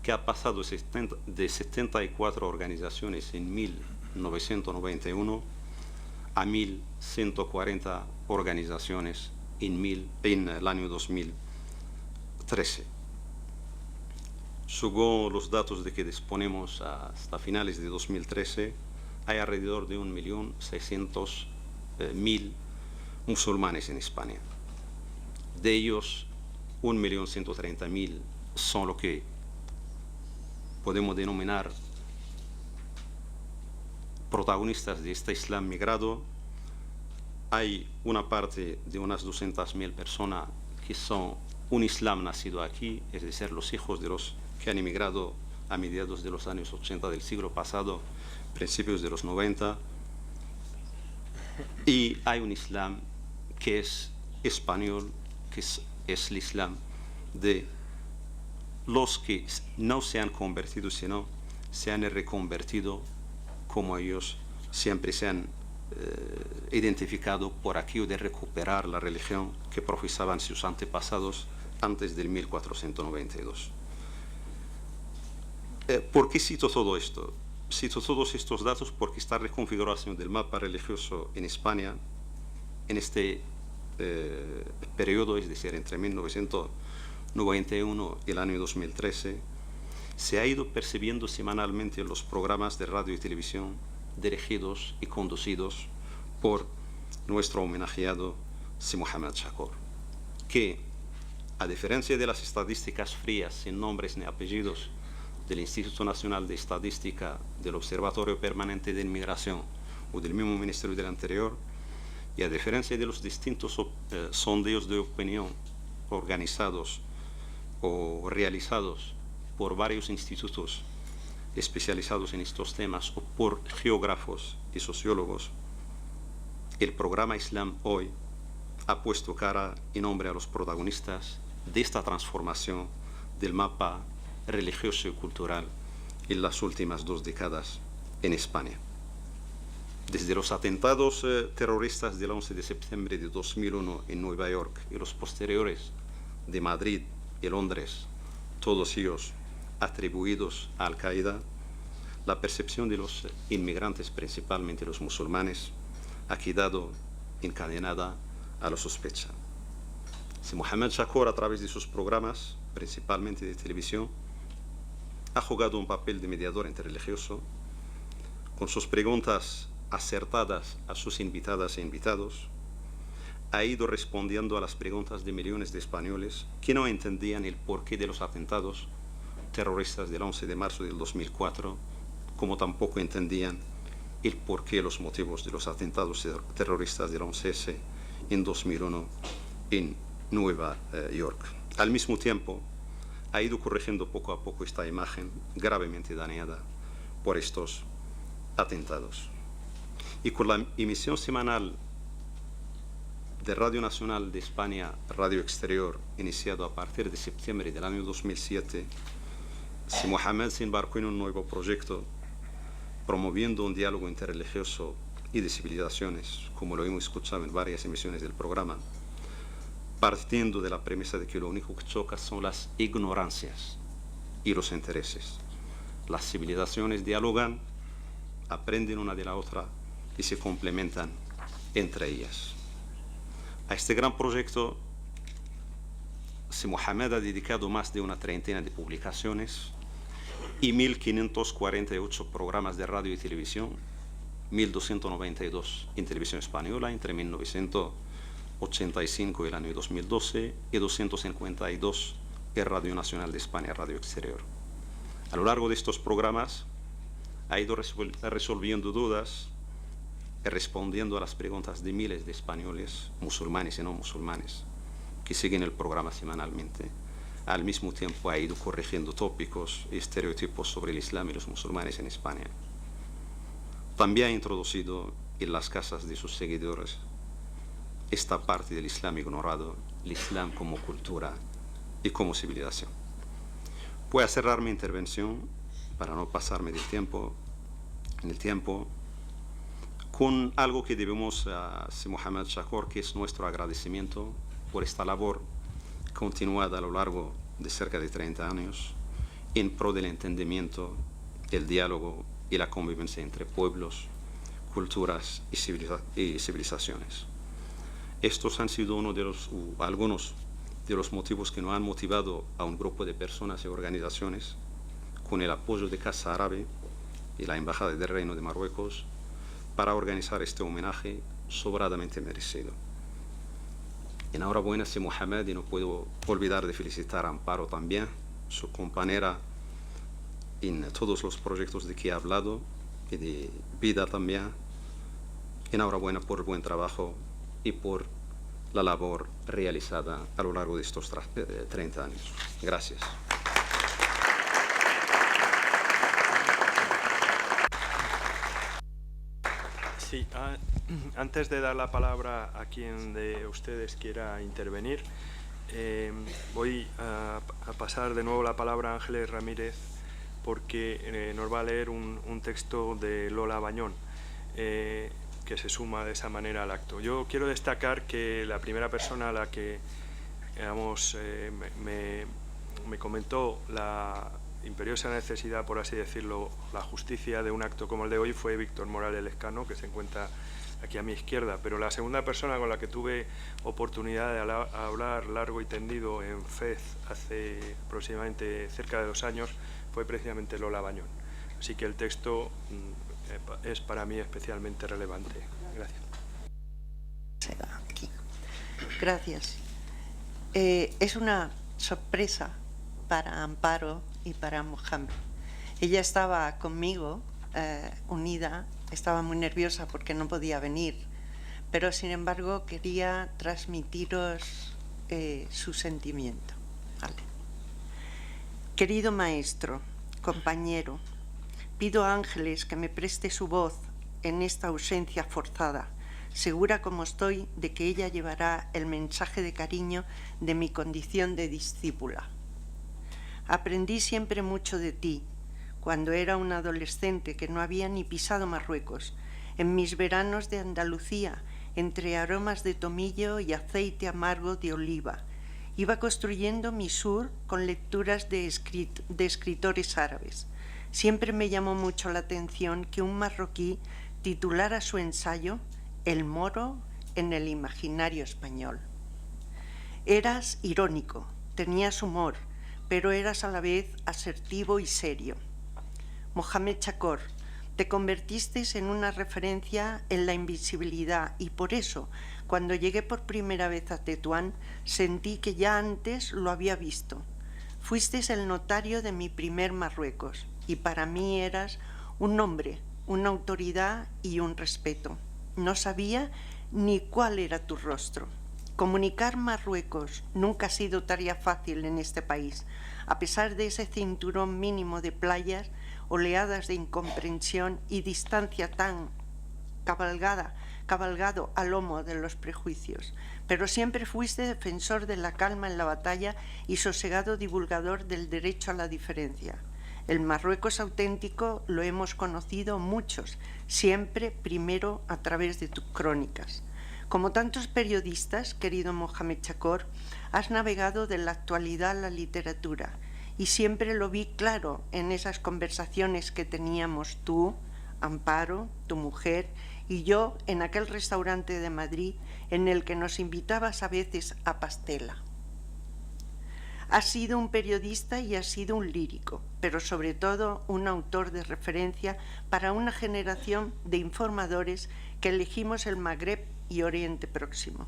que ha pasado de 74 organizaciones en 1991 a 1.140 organizaciones en el año 2013. Según los datos de que disponemos hasta finales de 2013, hay alrededor de 1.600.000 musulmanes en España. De ellos, 1.130.000 son lo que podemos denominar protagonistas de este Islam migrado. Hay una parte de unas 200.000 personas que son un Islam nacido aquí, es decir, los hijos de los que han emigrado a mediados de los años 80 del siglo pasado, principios de los 90. Y hay un Islam que es español, que es el Islam de los que no se han convertido, sino se han reconvertido, como ellos siempre se han identificado por aquello de recuperar la religión que profesaban sus antepasados antes del 1492. ¿Por qué cito todo esto? Cito todos estos datos porque esta reconfiguración del mapa religioso en España en este periodo, es decir, entre 1991 y el año 2013, se ha ido percibiendo semanalmente en los programas de radio y televisión dirigidos y conducidos por nuestro homenajeado Si Mohamed Chakor, que, a diferencia de las estadísticas frías sin nombres ni apellidos del Instituto Nacional de Estadística, del Observatorio Permanente de Inmigración o del mismo Ministerio del Interior, y a diferencia de los distintos sondeos de opinión organizados o realizados por varios institutos especializados en estos temas o por geógrafos y sociólogos, el programa Islam Hoy ha puesto cara y nombre a los protagonistas de esta transformación del mapa religioso y cultural en las últimas 2 décadas en España. Desde los atentados terroristas del 11 de septiembre de 2001 en Nueva York y los posteriores de Madrid y Londres, todos ellos atribuidos a Al-Qaeda, la percepción de los inmigrantes, principalmente los musulmanes, ha quedado encadenada a la sospecha. Si Mohamed Chakor, a través de sus programas, principalmente de televisión, ha jugado un papel de mediador interreligioso, con sus preguntas acertadas a sus invitadas e invitados, ha ido respondiendo a las preguntas de millones de españoles que no entendían el porqué de los atentados terroristas del 11 de marzo del 2004, como tampoco entendían el porqué, los motivos de los atentados terroristas del 11S en 2001 en Nueva York. Al mismo tiempo, ha ido corrigiendo poco a poco esta imagen gravemente dañada por estos atentados. Y con la emisión semanal de Radio Nacional de España, Radio Exterior, iniciado a partir de septiembre del año 2007, Si Mohamed se embarcó en un nuevo proyecto promoviendo un diálogo interreligioso y de civilizaciones, como lo hemos escuchado en varias emisiones del programa, partiendo de la premisa de que lo único que choca son las ignorancias y los intereses. Las civilizaciones dialogan, aprenden una de la otra y se complementan entre ellas. A este gran proyecto, Si Mohamed ha dedicado más de una treintena de publicaciones y 1.548 programas de radio y televisión 1.292 en televisión española entre 1985 y el año 2012 y 252 en Radio Nacional de España, Radio Exterior. A lo largo de estos programas ha ido resolviendo dudas y respondiendo a las preguntas de miles de españoles, musulmanes y no musulmanes, que siguen el programa semanalmente. Al mismo tiempo ha ido corrigiendo tópicos y estereotipos sobre el Islam y los musulmanes en España. También ha introducido en las casas de sus seguidores esta parte del Islam ignorado, el Islam como cultura y como civilización. Voy a cerrar mi intervención, para no pasarme en el tiempo, con algo que debemos a Mohamed Chakor, que es nuestro agradecimiento por esta labor continuada a lo largo de cerca de 30 años en pro del entendimiento, el diálogo y la convivencia entre pueblos, culturas y civilizaciones. Estos han sido algunos de los motivos que nos han motivado a un grupo de personas y organizaciones, con el apoyo de Casa Árabe y la Embajada del Reino de Marruecos, para organizar este homenaje sobradamente merecido. Enhorabuena, Mohamed, y no puedo olvidar de felicitar a Amparo también, su compañera en todos los proyectos de que he hablado, y de vida también. Enhorabuena por el buen trabajo y por la labor realizada a lo largo de estos 30 años. Gracias. Sí, antes de dar la palabra a quien de ustedes quiera intervenir, voy a pasar de nuevo la palabra a Ángeles Ramírez, porque nos va a leer un texto de Lola Bañón, que se suma de esa manera al acto. Yo quiero destacar que la primera persona a la que me comentó la imperiosa necesidad, por así decirlo, la justicia de un acto como el de hoy fue Víctor Morales Lescano, que se encuentra aquí a mi izquierda, pero la segunda persona con la que tuve oportunidad de hablar largo y tendido en FEZ hace aproximadamente cerca de 2 años fue precisamente Lola Bañón. Así que el texto es para mí especialmente relevante. Gracias. Gracias. Es una sorpresa para Amparo y para Mohamed. Ella estaba conmigo unida, estaba muy nerviosa porque no podía venir, pero sin embargo quería transmitiros su sentimiento. Vale. Querido maestro, compañero, pido a Ángeles que me preste su voz en esta ausencia forzada, segura como estoy de que ella llevará el mensaje de cariño de mi condición de discípula. Aprendí siempre mucho de ti, cuando era una adolescente que no había ni pisado Marruecos, en mis veranos de Andalucía, entre aromas de tomillo y aceite amargo de oliva. Iba construyendo mi sur con lecturas de escritores árabes. Siempre me llamó mucho la atención que un marroquí titulara su ensayo El moro en el imaginario español. Eras irónico, tenías humor, pero eras a la vez asertivo y serio. Mohamed Chakor, te convertiste en una referencia en la invisibilidad y por eso, cuando llegué por primera vez a Tetuán, sentí que ya antes lo había visto. Fuiste el notario de mi primer Marruecos y para mí eras un nombre, una autoridad y un respeto. No sabía ni cuál era tu rostro. Comunicar Marruecos nunca ha sido tarea fácil en este país, a pesar de ese cinturón mínimo de playas, oleadas de incomprensión y distancia tan cabalgado a lomo de los prejuicios. Pero siempre fuiste defensor de la calma en la batalla y sosegado divulgador del derecho a la diferencia. El Marruecos auténtico lo hemos conocido muchos, siempre primero a través de tus crónicas. Como tantos periodistas, querido Mohamed Chakor, has navegado de la actualidad a la literatura y siempre lo vi claro en esas conversaciones que teníamos tú, Amparo, tu mujer y yo en aquel restaurante de Madrid en el que nos invitabas a veces a pastela. Has sido un periodista y has sido un lírico, pero sobre todo un autor de referencia para una generación de informadores que elegimos el Magreb y Oriente Próximo.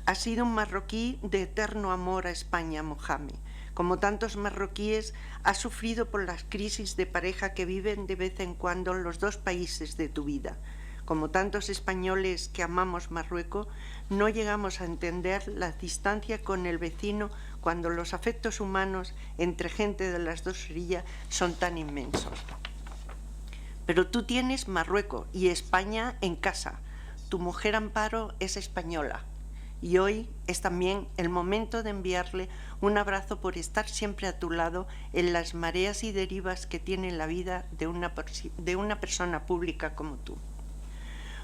Has sido un marroquí de eterno amor a España, Mohamed. Como tantos marroquíes, has sufrido por las crisis de pareja que viven de vez en cuando los dos países de tu vida. Como tantos españoles que amamos Marruecos, no llegamos a entender la distancia con el vecino cuando los afectos humanos entre gente de las dos orillas son tan inmensos. Pero tú tienes Marruecos y España en casa. Tu mujer Amparo es española. Y hoy es también el momento de enviarle un abrazo por estar siempre a tu lado en las mareas y derivas que tiene la vida de una persona pública como tú.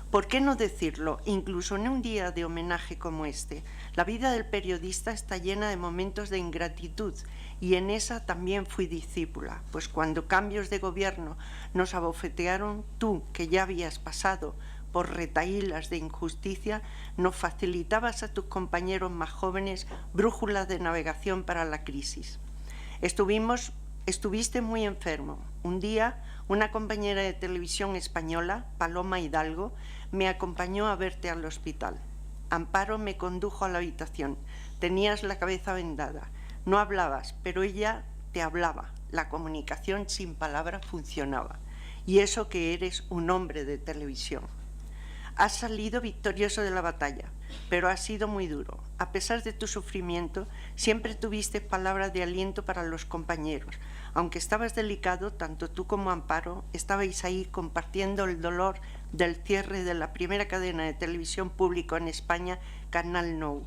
¿Por qué no decirlo? Incluso en un día de homenaje como este, la vida del periodista está llena de momentos de ingratitud y en esa también fui discípula, pues cuando cambios de gobierno nos abofetearon, tú, que ya habías pasado por retahílas de injusticia, nos facilitabas a tus compañeros más jóvenes brújulas de navegación para la crisis. Estuviste muy enfermo. Un día, una compañera de televisión española, Paloma Hidalgo, me acompañó a verte al hospital. Amparo me condujo a la habitación. Tenías la cabeza vendada. No hablabas, pero ella te hablaba. La comunicación sin palabras funcionaba. Y eso que eres un hombre de televisión. Has salido victorioso de la batalla, pero ha sido muy duro. A pesar de tu sufrimiento, siempre tuviste palabras de aliento para los compañeros. Aunque estabas delicado, tanto tú como Amparo estabais ahí compartiendo el dolor del cierre de la primera cadena de televisión pública en España, Canal Nou.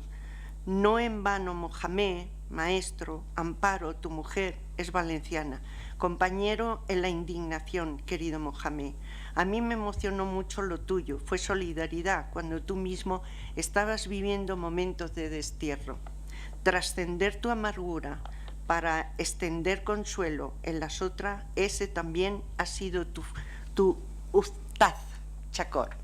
No en vano, Mohamed, maestro, Amparo, tu mujer, es valenciana. Compañero en la indignación, querido Mohamed. A mí me emocionó mucho lo tuyo, fue solidaridad cuando tú mismo estabas viviendo momentos de destierro. Trascender tu amargura para extender consuelo en las otras, ese también ha sido tu Ustaz Chakor.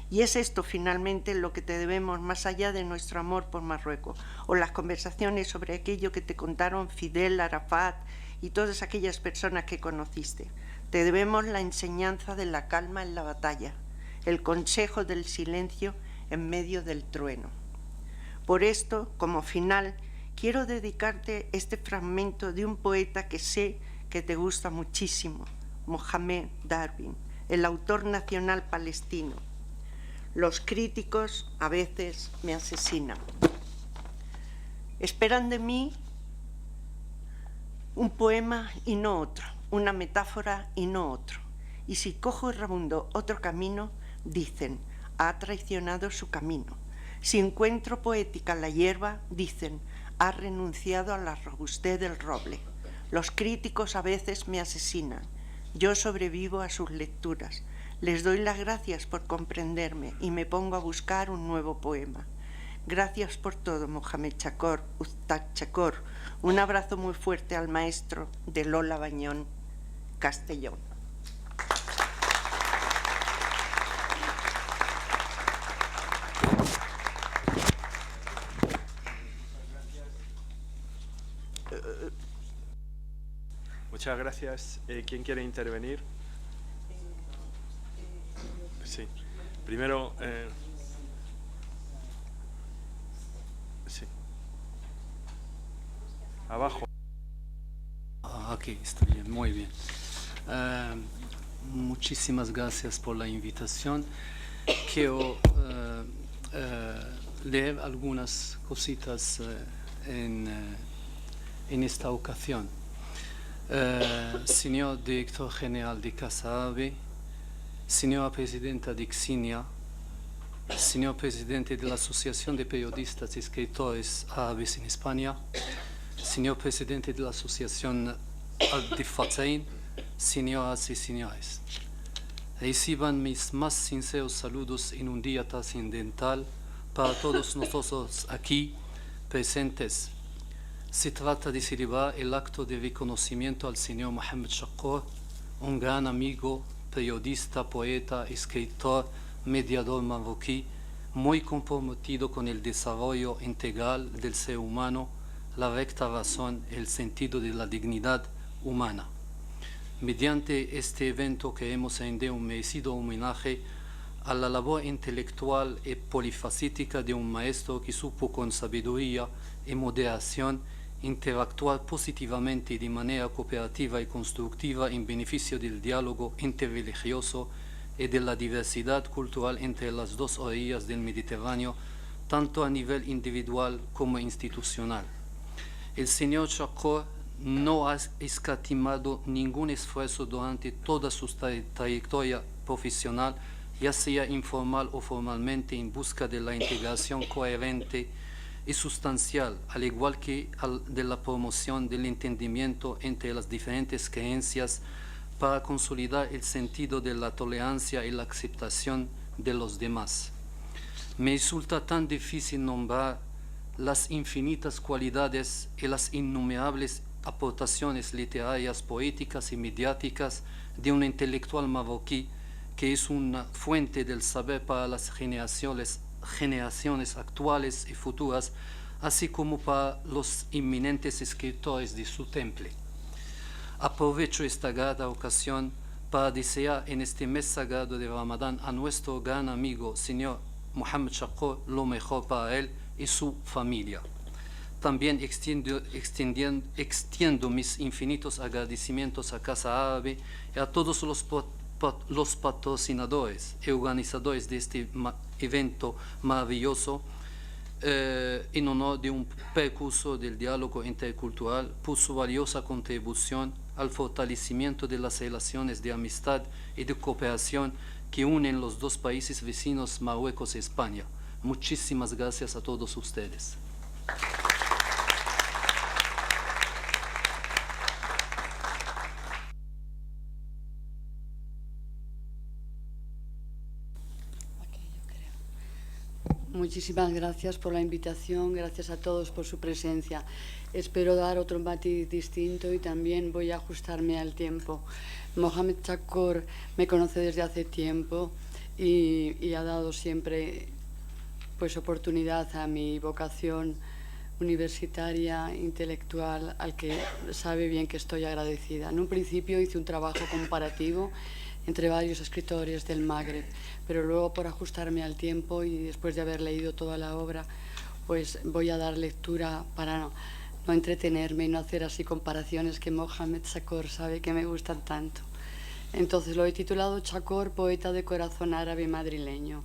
Y es esto finalmente lo que te debemos más allá de nuestro amor por Marruecos o las conversaciones sobre aquello que te contaron Fidel, Arafat y todas aquellas personas que conociste. Te debemos la enseñanza de la calma en la batalla, el consejo del silencio en medio del trueno. Por esto, como final, quiero dedicarte este fragmento de un poeta que sé que te gusta muchísimo, Mohamed Darwin, el autor nacional palestino. Los críticos a veces me asesinan. Esperan de mí un poema y no otro, una metáfora y no otro. Y si cojo errabundo otro camino, dicen, ha traicionado su camino. Si encuentro poética la hierba, dicen, ha renunciado a la robustez del roble. Los críticos a veces me asesinan. Yo sobrevivo a sus lecturas. Les doy las gracias por comprenderme y me pongo a buscar un nuevo poema. Gracias por todo, Mohamed Chakor, Ustaz Chakor. Un abrazo muy fuerte al maestro de Lola Bañón, Castellón. Muchas gracias. ¿Quién quiere intervenir? Sí. Primero... sí. Abajo. Aquí está bien, muy bien. Muchísimas gracias por la invitación. Quiero leer algunas cositas en esta ocasión. Señor Director General de Casa Árabe, Señora Presidenta de Xinia, Señor Presidente de la Asociación de Periodistas y Escritores Árabes en España, Señor Presidente de la Asociación Al-Difatain, señoras y señores, reciban mis más sinceros saludos en un día trascendental para todos nosotros aquí presentes. Se trata de celebrar el acto de reconocimiento al señor Mohamed Chakor, un gran amigo, periodista, poeta, escritor, mediador marroquí, muy comprometido con el desarrollo integral del ser humano, la recta razón, el sentido de la dignidad humana. Mediante este evento queremos rendir un merecido homenaje a la labor intelectual y polifacética de un maestro que supo con sabiduría y moderación interactuar positivamente y de manera cooperativa y constructiva en beneficio del diálogo interreligioso y de la diversidad cultural entre las dos orillas del Mediterráneo, tanto a nivel individual como institucional. El señor Chakor no ha escatimado ningún esfuerzo durante toda su trayectoria profesional, ya sea informal o formalmente, en busca de la integración coherente y sustancial, al igual que de la promoción del entendimiento entre las diferentes creencias para consolidar el sentido de la tolerancia y la aceptación de los demás. Me resulta tan difícil nombrar las infinitas cualidades y las innumerables aportaciones literarias, poéticas y mediáticas de un intelectual marroquí que es una fuente del saber para las generaciones actuales y futuras, así como para los inminentes escritores de su temple. Aprovecho esta grata ocasión para desear en este mes sagrado de Ramadán a nuestro gran amigo, señor Mohamed Chakor, lo mejor para él y su familia. También extiendo mis infinitos agradecimientos a Casa Árabe y a todos los patrocinadores y organizadores de este evento maravilloso en honor de un percurso del diálogo intercultural por su valiosa contribución al fortalecimiento de las relaciones de amistad y de cooperación que unen los dos países vecinos, Marruecos y España. Muchísimas gracias a todos ustedes. Muchísimas gracias por la invitación, gracias a todos por su presencia. Espero dar otro matiz distinto y también voy a ajustarme al tiempo. Mohamed Chakor me conoce desde hace tiempo y ha dado siempre pues oportunidad a mi vocación universitaria, intelectual, al que sabe bien que estoy agradecida. En un principio hice un trabajo comparativo entre varios escritores del Magreb, pero luego, por ajustarme al tiempo y después de haber leído toda la obra, pues voy a dar lectura para no entretenerme y no hacer así comparaciones que Mohamed Chakor sabe que me gustan tanto. Entonces lo he titulado Chakor, poeta de corazón árabe madrileño.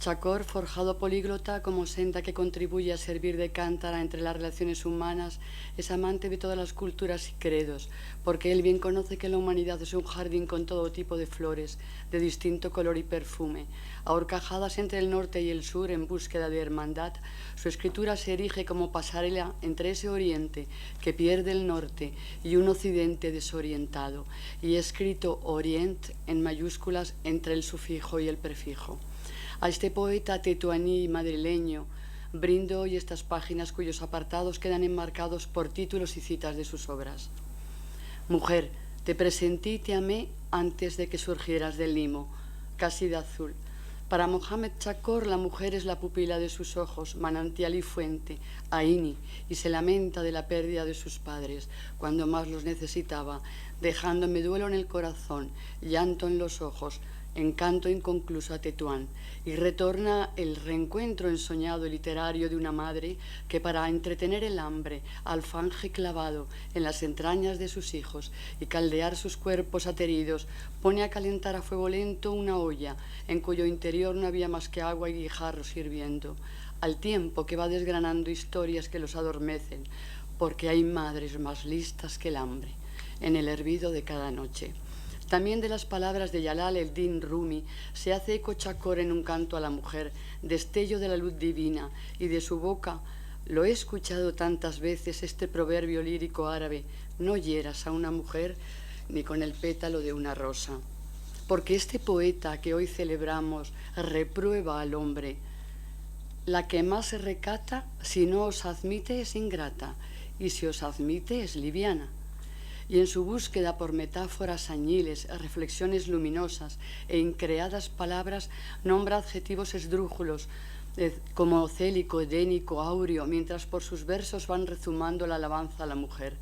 Chakor, forjado políglota como senda que contribuye a servir de cántara entre las relaciones humanas, es amante de todas las culturas y credos, porque él bien conoce que la humanidad es un jardín con todo tipo de flores, de distinto color y perfume. A horcajadas entre el norte y el sur en búsqueda de hermandad, su escritura se erige como pasarela entre ese oriente que pierde el norte y un occidente desorientado, y escrito Orient en mayúsculas entre el sufijo y el prefijo. A este poeta tetuaní y madrileño brindo hoy estas páginas cuyos apartados quedan enmarcados por títulos y citas de sus obras. Mujer, te presentí y te amé antes de que surgieras del limo, casi de azul. Para Mohamed Chakor la mujer es la pupila de sus ojos, manantial y fuente, Aini, y se lamenta de la pérdida de sus padres, cuando más los necesitaba, dejándome duelo en el corazón, llanto en los ojos, encanto inconcluso a Tetuán, y retorna el reencuentro ensoñado y literario de una madre que, para entretener el hambre, alfanje clavado en las entrañas de sus hijos y caldear sus cuerpos ateridos, pone a calentar a fuego lento una olla en cuyo interior no había más que agua y guijarros hirviendo, al tiempo que va desgranando historias que los adormecen, porque hay madres más listas que el hambre en el hervido de cada noche. También de las palabras de Jalal el-Din Rumi se hace eco Chakor en un canto a la mujer, destello de la luz divina, y de su boca lo he escuchado tantas veces este proverbio lírico árabe: no hieras a una mujer ni con el pétalo de una rosa. Porque este poeta que hoy celebramos reprueba al hombre. La que más se recata, si no os admite, es ingrata, y si os admite, es liviana. Y en su búsqueda por metáforas añiles, reflexiones luminosas e increadas palabras, nombra adjetivos esdrújulos como célico, edénico, áureo, mientras por sus versos van rezumando la alabanza a la mujer.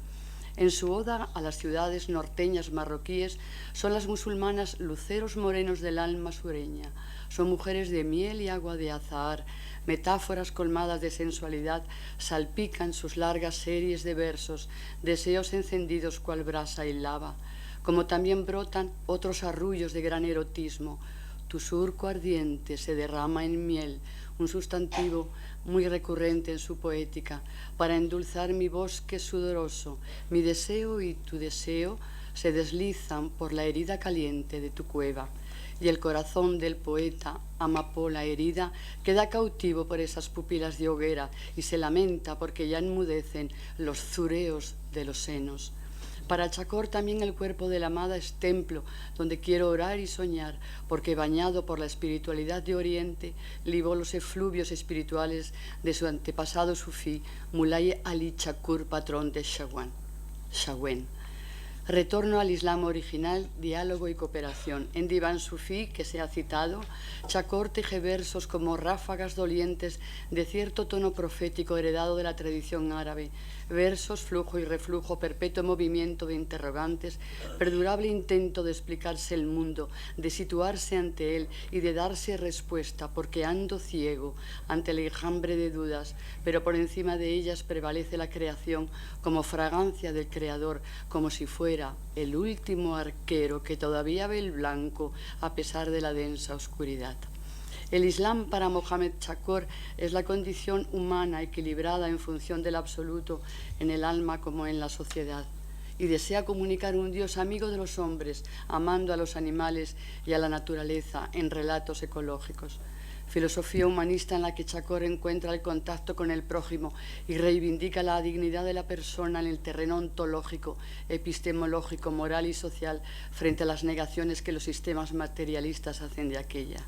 En su oda a las ciudades norteñas marroquíes son las musulmanas luceros morenos del alma sureña. Son mujeres de miel y agua de azahar. Metáforas colmadas de sensualidad salpican sus largas series de versos, deseos encendidos cual brasa y lava. Como también brotan otros arrullos de gran erotismo. Tu surco ardiente se derrama en miel, un sustantivo muy recurrente en su poética, para endulzar mi bosque sudoroso. Mi deseo y tu deseo se deslizan por la herida caliente de tu cueva. Y el corazón del poeta, amapola herida, queda cautivo por esas pupilas de hoguera y se lamenta porque ya enmudecen los zureos de los senos. Para Chacor también el cuerpo de la amada es templo donde quiero orar y soñar, porque bañado por la espiritualidad de Oriente, libó los efluvios espirituales de su antepasado sufí, Mulay Ali Chakur, patrón de Shawén. Retorno al Islam original, diálogo y cooperación. En Diván Sufí, que se ha citado, Chacor teje versos como ráfagas dolientes de cierto tono profético heredado de la tradición árabe, versos, flujo y reflujo, perpetuo movimiento de interrogantes, perdurable intento de explicarse el mundo, de situarse ante él y de darse respuesta, porque ando ciego ante el enjambre de dudas, pero por encima de ellas prevalece la creación como fragancia del Creador, como si fuera el último arquero que todavía ve el blanco a pesar de la densa oscuridad. El Islam para Mohamed Chacor es la condición humana equilibrada en función del absoluto en el alma como en la sociedad, y desea comunicar un Dios amigo de los hombres, amando a los animales y a la naturaleza en relatos ecológicos. Filosofía humanista en la que Chacor encuentra el contacto con el prójimo y reivindica la dignidad de la persona en el terreno ontológico, epistemológico, moral y social frente a las negaciones que los sistemas materialistas hacen de aquella.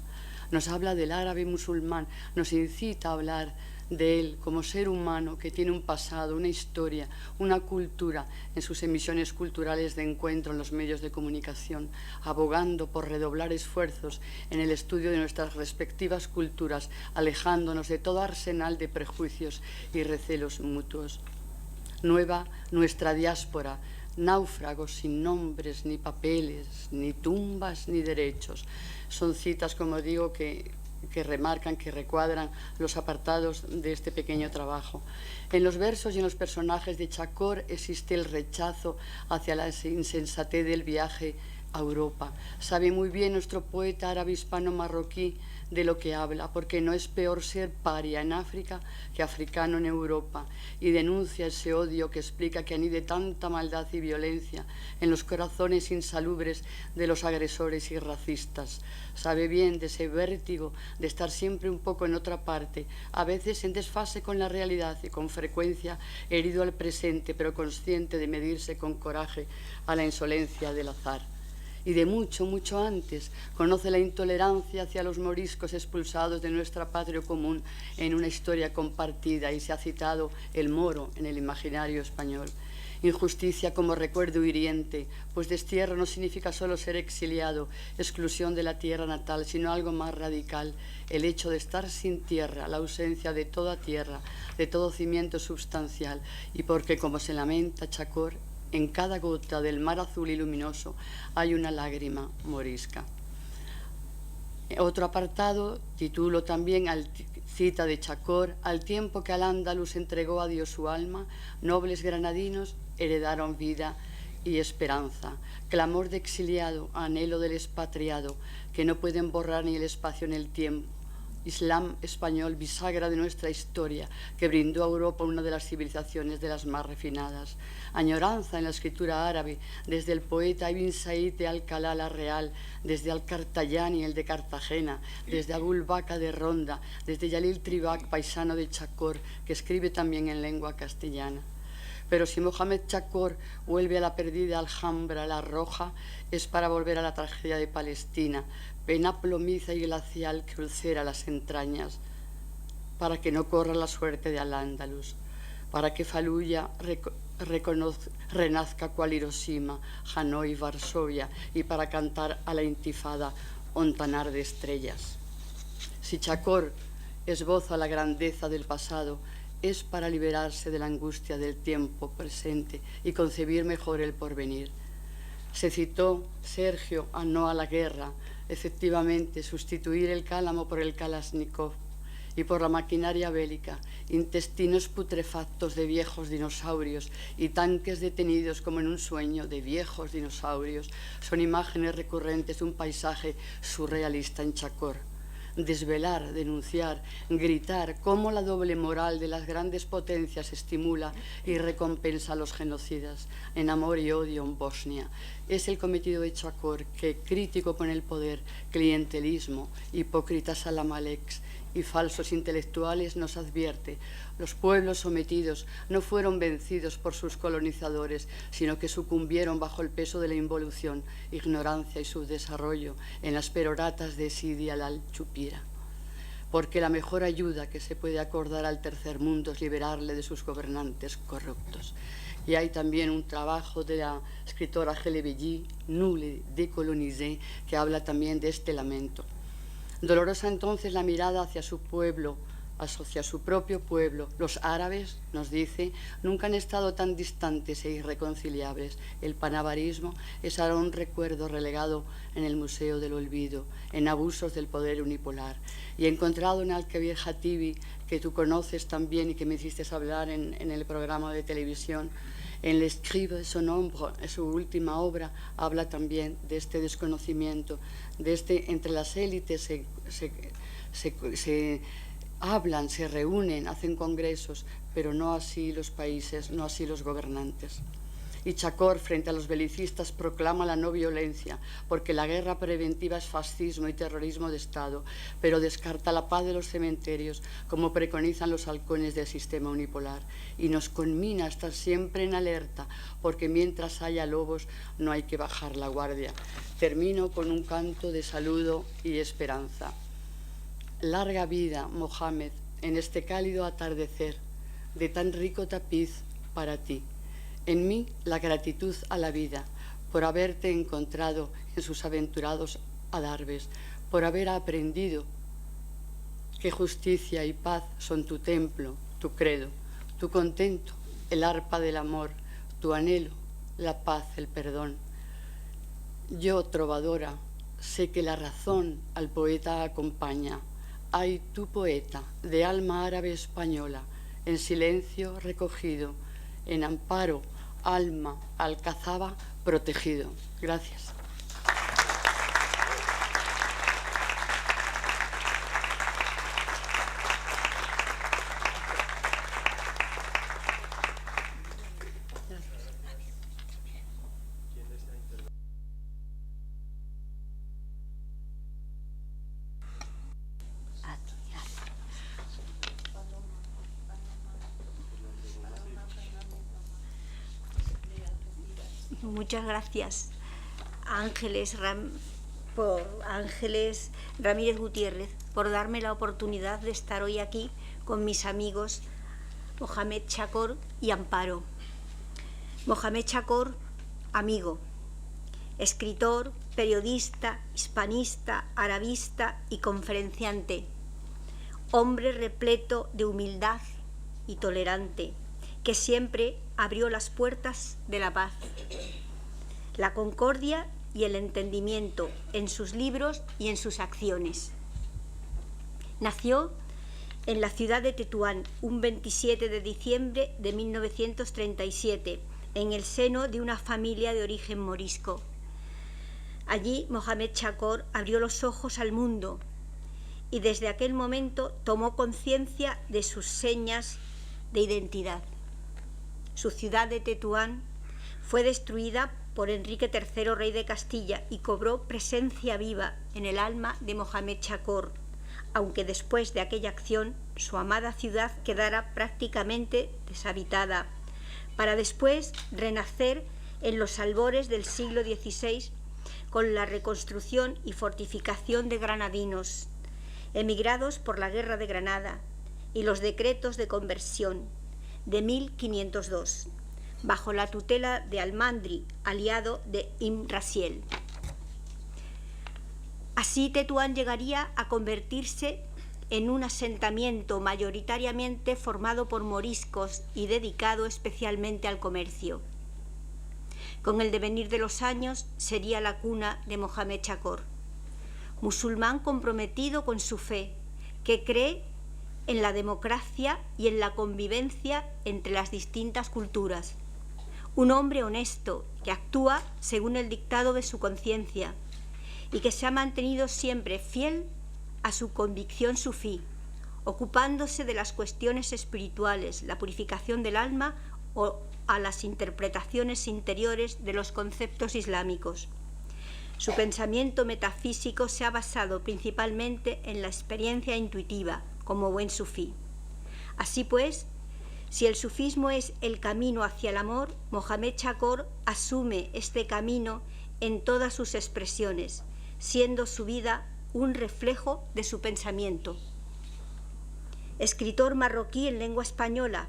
Nos habla del árabe musulmán, nos incita a hablar de él como ser humano que tiene un pasado, una historia, una cultura en sus emisiones culturales de encuentro en los medios de comunicación, abogando por redoblar esfuerzos en el estudio de nuestras respectivas culturas, alejándonos de todo arsenal de prejuicios y recelos mutuos. Nueva nuestra diáspora, náufragos sin nombres, ni papeles, ni tumbas, ni derechos. Son citas, como digo, que remarcan, que recuadran los apartados de este pequeño trabajo. En los versos y en los personajes de Chacor existe el rechazo hacia la insensatez del viaje a Europa. Sabe muy bien nuestro poeta árabe hispano marroquí de lo que habla, porque no es peor ser paria en África que africano en Europa, y denuncia ese odio que explica que anide tanta maldad y violencia en los corazones insalubres de los agresores y racistas. Sabe bien de ese vértigo de estar siempre un poco en otra parte, a veces en desfase con la realidad y con frecuencia herido al presente, pero consciente de medirse con coraje a la insolencia del azar. Y de mucho, mucho antes, conoce la intolerancia hacia los moriscos expulsados de nuestra patria común en una historia compartida, y se ha citado el moro en el imaginario español. Injusticia como recuerdo hiriente, pues destierro no significa solo ser exiliado, exclusión de la tierra natal, sino algo más radical, el hecho de estar sin tierra, la ausencia de toda tierra, de todo cimiento substancial, y porque, como se lamenta Chacor, en cada gota del mar azul y luminoso hay una lágrima morisca. Otro apartado, titulo también, cita de Chacor: al tiempo que al Andalus entregó a Dios su alma, nobles granadinos heredaron vida y esperanza. Clamor de exiliado, anhelo del expatriado, que no pueden borrar ni el espacio ni el tiempo. Islam español, bisagra de nuestra historia, que brindó a Europa una de las civilizaciones de las más refinadas. Añoranza en la escritura árabe, desde el poeta Ibn Said de Alcalá la Real, desde Al-Qartayani, el de Cartagena, desde Abul Baka de Ronda, desde Yalil Tribak, paisano de Chacor, que escribe también en lengua castellana. Pero si Mohamed Chacor vuelve a la perdida Alhambra, la Roja, es para volver a la tragedia de Palestina, pena plomiza y glacial que ulcera las entrañas, para que no corra la suerte de Al-Ándalus, para que Faluya renazca cual Hiroshima, Hanoi, Varsovia, y para cantar a la intifada Ontanar de estrellas. Si Chacor esboza la grandeza del pasado, es para liberarse de la angustia del tiempo presente y concebir mejor el porvenir. Se citó Sergio a No a la guerra, efectivamente sustituir el cálamo por el Kalashnikov y por la maquinaria bélica, intestinos putrefactos de viejos dinosaurios y tanques detenidos como en un sueño de viejos dinosaurios son imágenes recurrentes de un paisaje surrealista en Chakor. Desvelar, denunciar, gritar cómo la doble moral de las grandes potencias estimula y recompensa a los genocidas en amor y odio en Bosnia. Es el cometido de Chakor que, crítico con el poder, clientelismo, hipócritas salamaleks y falsos intelectuales, nos advierte: los pueblos sometidos no fueron vencidos por sus colonizadores, sino que sucumbieron bajo el peso de la involución, ignorancia y subdesarrollo en las peroratas de Sidi al-Chupira. Porque la mejor ayuda que se puede acordar al tercer mundo es liberarle de sus gobernantes corruptos. Y hay también un trabajo de la escritora Gelebelli, Nulle décolonisé, que habla también de este lamento. Dolorosa entonces la mirada hacia su pueblo, hacia su propio pueblo. Los árabes, nos dice, nunca han estado tan distantes e irreconciliables. El panabarismo es ahora un recuerdo relegado en el Museo del Olvido, en abusos del poder unipolar. Y he encontrado en Al-Kabir Hatibi, que tú conoces también y que me hiciste hablar en el programa de televisión, en L'Escribe de son ombre, en su última obra, habla también de este desconocimiento, de este entre las élites se hablan, se reúnen, hacen congresos, pero no así los países, no así los gobernantes. Y Chakor, frente a los belicistas, proclama la no violencia, porque la guerra preventiva es fascismo y terrorismo de Estado, pero descarta la paz de los cementerios, como preconizan los halcones del sistema unipolar, y nos conmina a estar siempre en alerta, porque mientras haya lobos no hay que bajar la guardia. Termino con un canto de saludo y esperanza. Larga vida, Mohamed, en este cálido atardecer, de tan rico tapiz para ti. En mí la gratitud a la vida, por haberte encontrado en sus aventurados adarves, por haber aprendido que justicia y paz son tu templo, tu credo, tu contento, el arpa del amor, tu anhelo, la paz, el perdón. Yo, trovadora, sé que la razón al poeta acompaña. Ay, tu poeta, de alma árabe española, en silencio recogido, en amparo, alma, alcazaba, protegido. Gracias. Muchas gracias, Ángeles Ramírez Gutiérrez, por darme la oportunidad de estar hoy aquí con mis amigos Mohamed Chakor y Amparo. Mohamed Chakor, amigo, escritor, periodista, hispanista, arabista y conferenciante, hombre repleto de humildad y tolerante, que siempre abrió las puertas de la paz, la concordia y el entendimiento en sus libros y en sus acciones. Nació en la ciudad de Tetuán un 27 de diciembre de 1937, en el seno de una familia de origen morisco. Allí Mohamed Chakor abrió los ojos al mundo y desde aquel momento tomó conciencia de sus señas de identidad. Su ciudad de Tetuán fue destruida por Enrique III, rey de Castilla, y cobró presencia viva en el alma de Mohamed Chakor, aunque después de aquella acción su amada ciudad quedara prácticamente deshabitada, para después renacer en los albores del siglo XVI con la reconstrucción y fortificación de granadinos, emigrados por la Guerra de Granada y los decretos de conversión de 1502, bajo la tutela de Almandri, aliado de Ibn Rasiel. Así Tetuán llegaría a convertirse en un asentamiento mayoritariamente formado por moriscos y dedicado especialmente al comercio. Con el devenir de los años sería la cuna de Mohamed Chakor, musulmán comprometido con su fe, que cree en la democracia y en la convivencia entre las distintas culturas. Un hombre honesto que actúa según el dictado de su conciencia y que se ha mantenido siempre fiel a su convicción sufí, ocupándose de las cuestiones espirituales, la purificación del alma o a las interpretaciones interiores de los conceptos islámicos. Su pensamiento metafísico se ha basado principalmente en la experiencia intuitiva, como buen sufí. Así pues, si el sufismo es el camino hacia el amor, Mohamed Chakor asume este camino en todas sus expresiones, siendo su vida un reflejo de su pensamiento. Escritor marroquí en lengua española,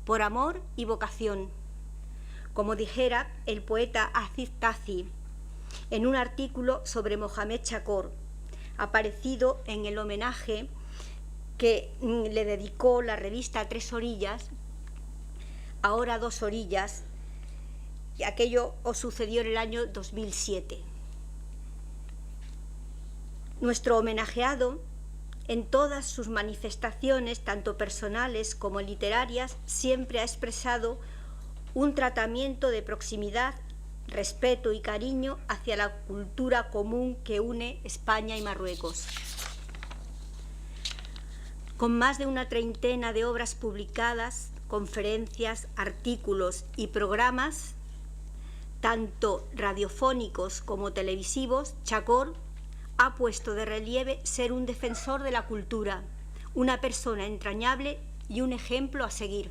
por amor y vocación. Como dijera el poeta Aziz Tazi en un artículo sobre Mohamed Chakor, aparecido en el homenaje que le dedicó la revista Tres Orillas, ahora Dos Orillas, y aquello os sucedió en el año 2007. Nuestro homenajeado, en todas sus manifestaciones, tanto personales como literarias, siempre ha expresado un tratamiento de proximidad, respeto y cariño hacia la cultura común que une España y Marruecos. Con más de una treintena de obras publicadas, conferencias, artículos y programas, tanto radiofónicos como televisivos, Chakor ha puesto de relieve ser un defensor de la cultura, una persona entrañable y un ejemplo a seguir.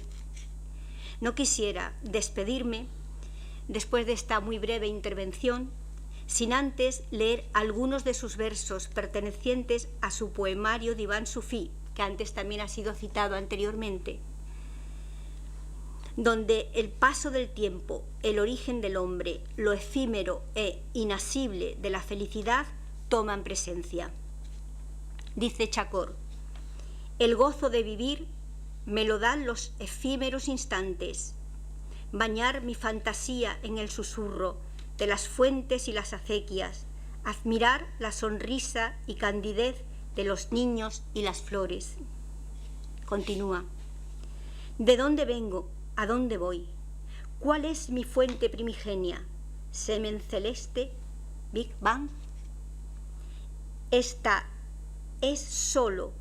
No quisiera despedirme, después de esta muy breve intervención, sin antes leer algunos de sus versos pertenecientes a su poemario Diván Sufí, que antes también ha sido citado anteriormente, donde el paso del tiempo, el origen del hombre, lo efímero e inasible de la felicidad toman presencia. Dice Chakor: el gozo de vivir me lo dan los efímeros instantes, bañar mi fantasía en el susurro de las fuentes y las acequias, admirar la sonrisa y candidez de los niños y las flores. Continúa: ¿de dónde vengo? ¿A dónde voy? ¿Cuál es mi fuente primigenia? ¿Semen celeste? ¿Big Bang? Esta es solo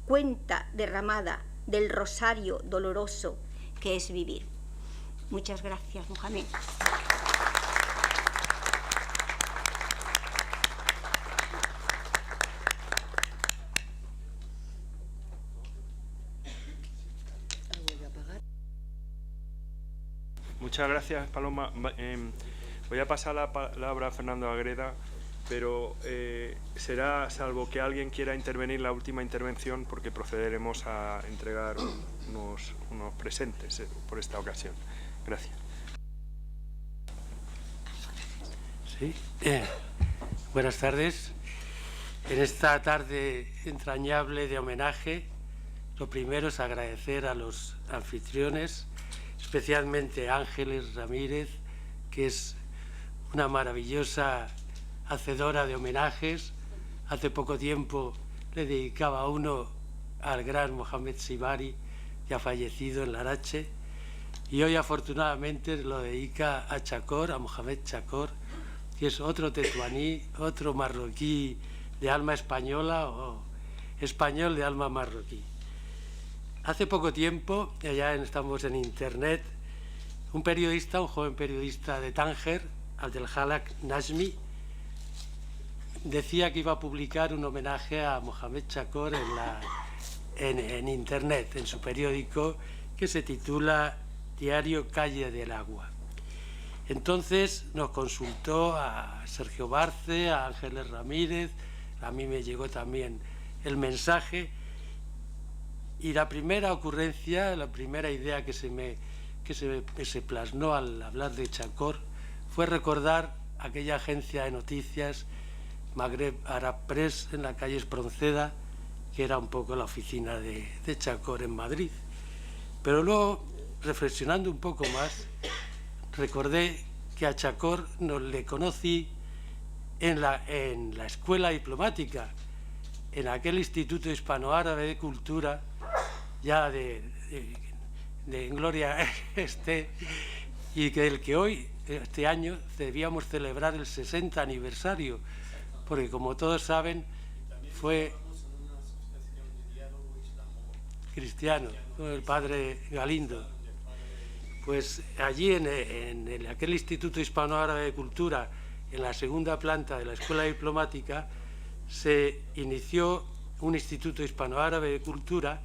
cuenta derramada del rosario doloroso que es vivir. Muchas gracias, Mohamed. Muchas gracias, Paloma. Voy a pasar la palabra a Fernando Agreda, pero será, salvo que alguien quiera intervenir, la última intervención, porque procederemos a entregar unos presentes por esta ocasión. Gracias. Sí. Buenas tardes. En esta tarde entrañable de homenaje, lo primero es agradecer a los anfitriones, especialmente a Ángeles Ramírez, que es una maravillosa hacedora de homenajes. Hace poco tiempo le dedicaba uno al gran Mohamed Sibari, ya fallecido en Larache, y hoy afortunadamente lo dedica a Chakor, a Mohamed Chakor, que es otro tetuaní, otro marroquí de alma española o español de alma marroquí. Hace poco tiempo, ya estamos en internet, un periodista, un joven periodista de Tánger, Abdelhalak Najmi, decía que iba a publicar un homenaje a Mohamed Chakor en internet, en su periódico, que se titula Diario Calle del Agua. Entonces nos consultó a Sergio Barce, a Ángeles Ramírez, a mí me llegó también el mensaje, y la primera ocurrencia, la primera idea que se plasmó al hablar de Chakor fue recordar aquella agencia de noticias Maghreb Arab Press en la calle Espronceda, que era un poco la oficina de Chacor en Madrid. Pero luego, reflexionando un poco más, recordé que a Chacor le conocí en la escuela diplomática, en aquel Instituto Hispano-Árabe de Cultura, ya de gloria y del que hoy, este año, debíamos celebrar el 60 aniversario, porque como todos saben, fue cristiano, con el padre Galindo. Pues allí en aquel Instituto Hispano-Árabe de Cultura, en la segunda planta de la Escuela Diplomática, se inició un Instituto Hispano-Árabe de Cultura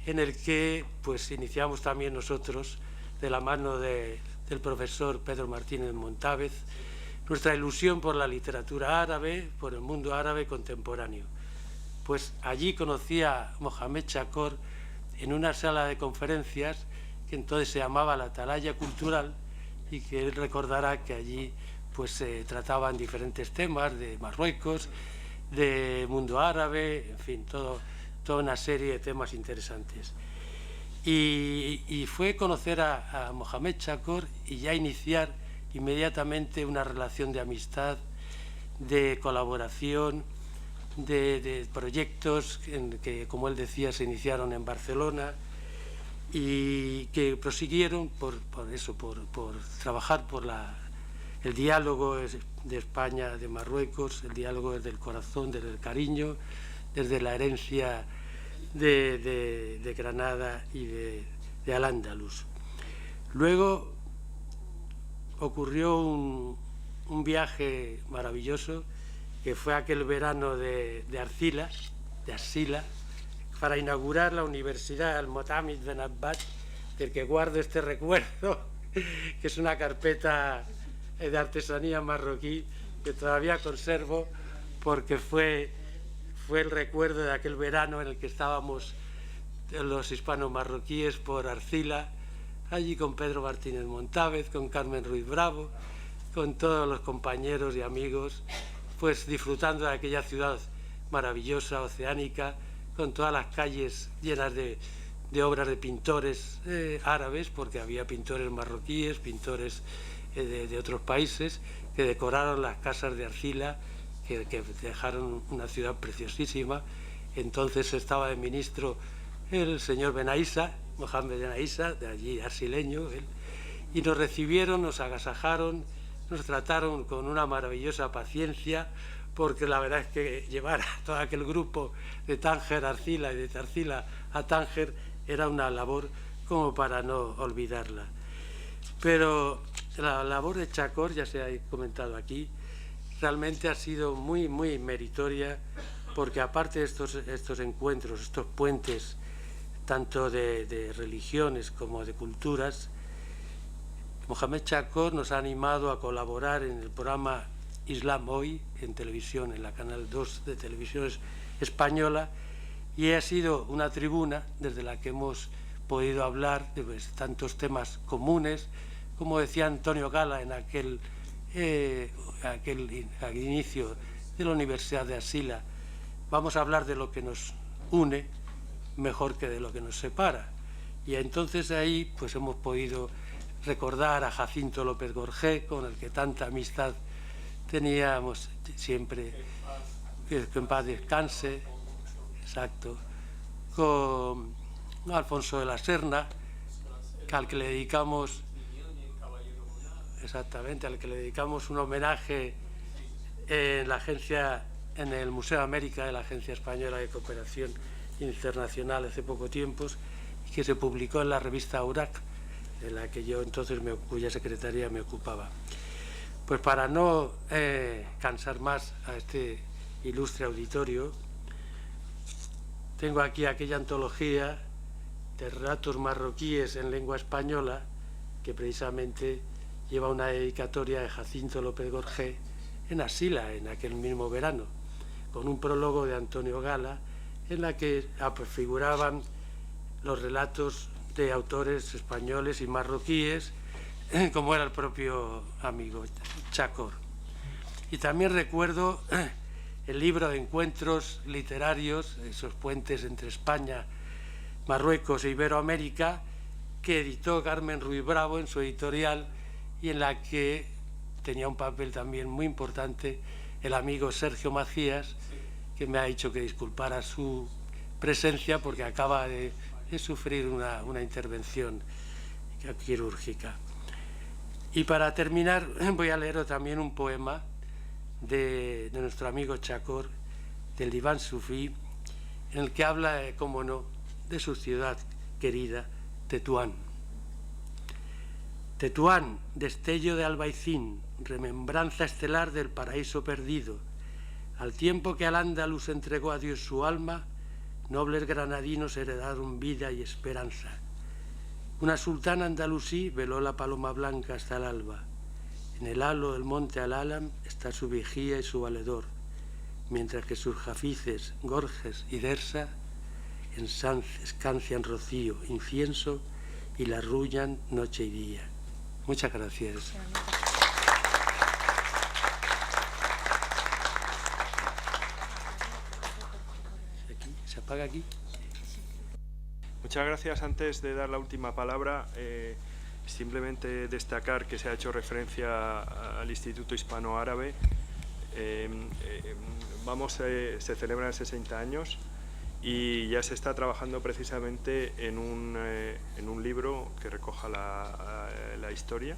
en el que pues iniciamos también nosotros, de la mano del profesor Pedro Martínez Montávez, nuestra ilusión por la literatura árabe, por el mundo árabe contemporáneo. Pues allí conocí a Mohamed Chacor en una sala de conferencias que entonces se llamaba la Atalaya Cultural, y que él recordará que allí pues se trataban diferentes temas de Marruecos, de mundo árabe, en fin, toda una serie de temas interesantes. Y fue conocer a Mohamed Chacor y ya iniciar inmediatamente una relación de amistad, de colaboración, de proyectos que, como él decía, se iniciaron en Barcelona y que prosiguieron por trabajar por el diálogo de España, de Marruecos, el diálogo desde el corazón, desde el cariño, desde la herencia de Granada y de Al-Ándalus. Luego ocurrió un viaje maravilloso, que fue aquel verano de Arcila, para inaugurar la Universidad Al-Motamid Ben Abbad, del que guardo este recuerdo, que es una carpeta de artesanía marroquí que todavía conservo, porque fue el recuerdo de aquel verano en el que estábamos los hispano-marroquíes por Arcila, allí con Pedro Martínez Montávez, con Carmen Ruiz Bravo, con todos los compañeros y amigos, pues disfrutando de aquella ciudad maravillosa, oceánica, con todas las calles llenas de obras de pintores árabes, porque había pintores marroquíes, pintores de otros países, que decoraron las casas de Arcila, que dejaron una ciudad preciosísima. Entonces estaba de ministro el señor Benaissa, Mohamed Benaissa, de allí arsileño, él, y nos recibieron, nos agasajaron, nos trataron con una maravillosa paciencia, porque la verdad es que llevar a todo aquel grupo de Tánger a Arcila y de Arcila a Tánger era una labor como para no olvidarla. Pero la labor de Chacor, ya se ha comentado aquí, realmente ha sido muy, muy meritoria, porque aparte de estos encuentros, estos puentes, tanto de religiones como de culturas, Mohamed Chacor nos ha animado a colaborar en el programa Islam Hoy, en televisión, en la Canal 2 de Televisión Española, y ha sido una tribuna desde la que hemos podido hablar de tantos temas comunes, como decía Antonio Gala en aquel inicio de la Universidad de Arcila. Vamos a hablar de lo que nos une mejor que de lo que nos separa. Y entonces ahí pues hemos podido recordar a Jacinto López Gorgé, con el que tanta amistad teníamos siempre, que en paz descanse, exacto, con Alfonso de la Serna, al que le dedicamos, exactamente, al que le dedicamos un homenaje en el Museo de América de la Agencia Española de Cooperación Internacional hace poco tiempo, y que se publicó en la revista Aurac, de la que yo entonces cuya secretaría me ocupaba. Pues para no cansar más a este ilustre auditorio, tengo aquí aquella antología de relatos marroquíes en lengua española, que precisamente lleva una dedicatoria de Jacinto López Gorgé en Arcila, en aquel mismo verano, con un prólogo de Antonio Gala, en la que figuraban los relatos de autores españoles y marroquíes, como era el propio amigo Chacor. Y también recuerdo el libro de encuentros literarios, esos puentes entre España, Marruecos e Iberoamérica, que editó Carmen Ruiz Bravo en su editorial y en la que tenía un papel también muy importante el amigo Sergio Macías, que me ha dicho que disculpara su presencia porque acaba de sufrir una intervención quirúrgica. Y para terminar voy a leer también un poema de nuestro amigo Chakor, del diván sufí, en el que habla, como no, de su ciudad querida, Tetuán. Tetuán, destello de Albaicín, remembranza estelar del paraíso perdido, al tiempo que al Andaluz entregó a Dios su alma, nobles granadinos heredaron vida y esperanza. Una sultana andalusí veló la paloma blanca hasta el alba. En el halo del monte Al-Alam está su vigía y su valedor, mientras que sus jafices, gorjes y dersa escancian rocío, incienso y la arrullan noche y día. Muchas gracias. ¿Se apaga aquí? Muchas gracias. Antes de dar la última palabra, simplemente destacar que se ha hecho referencia al Instituto Hispano-Árabe. Se celebran 60 años y ya se está trabajando precisamente en un libro que recoja la historia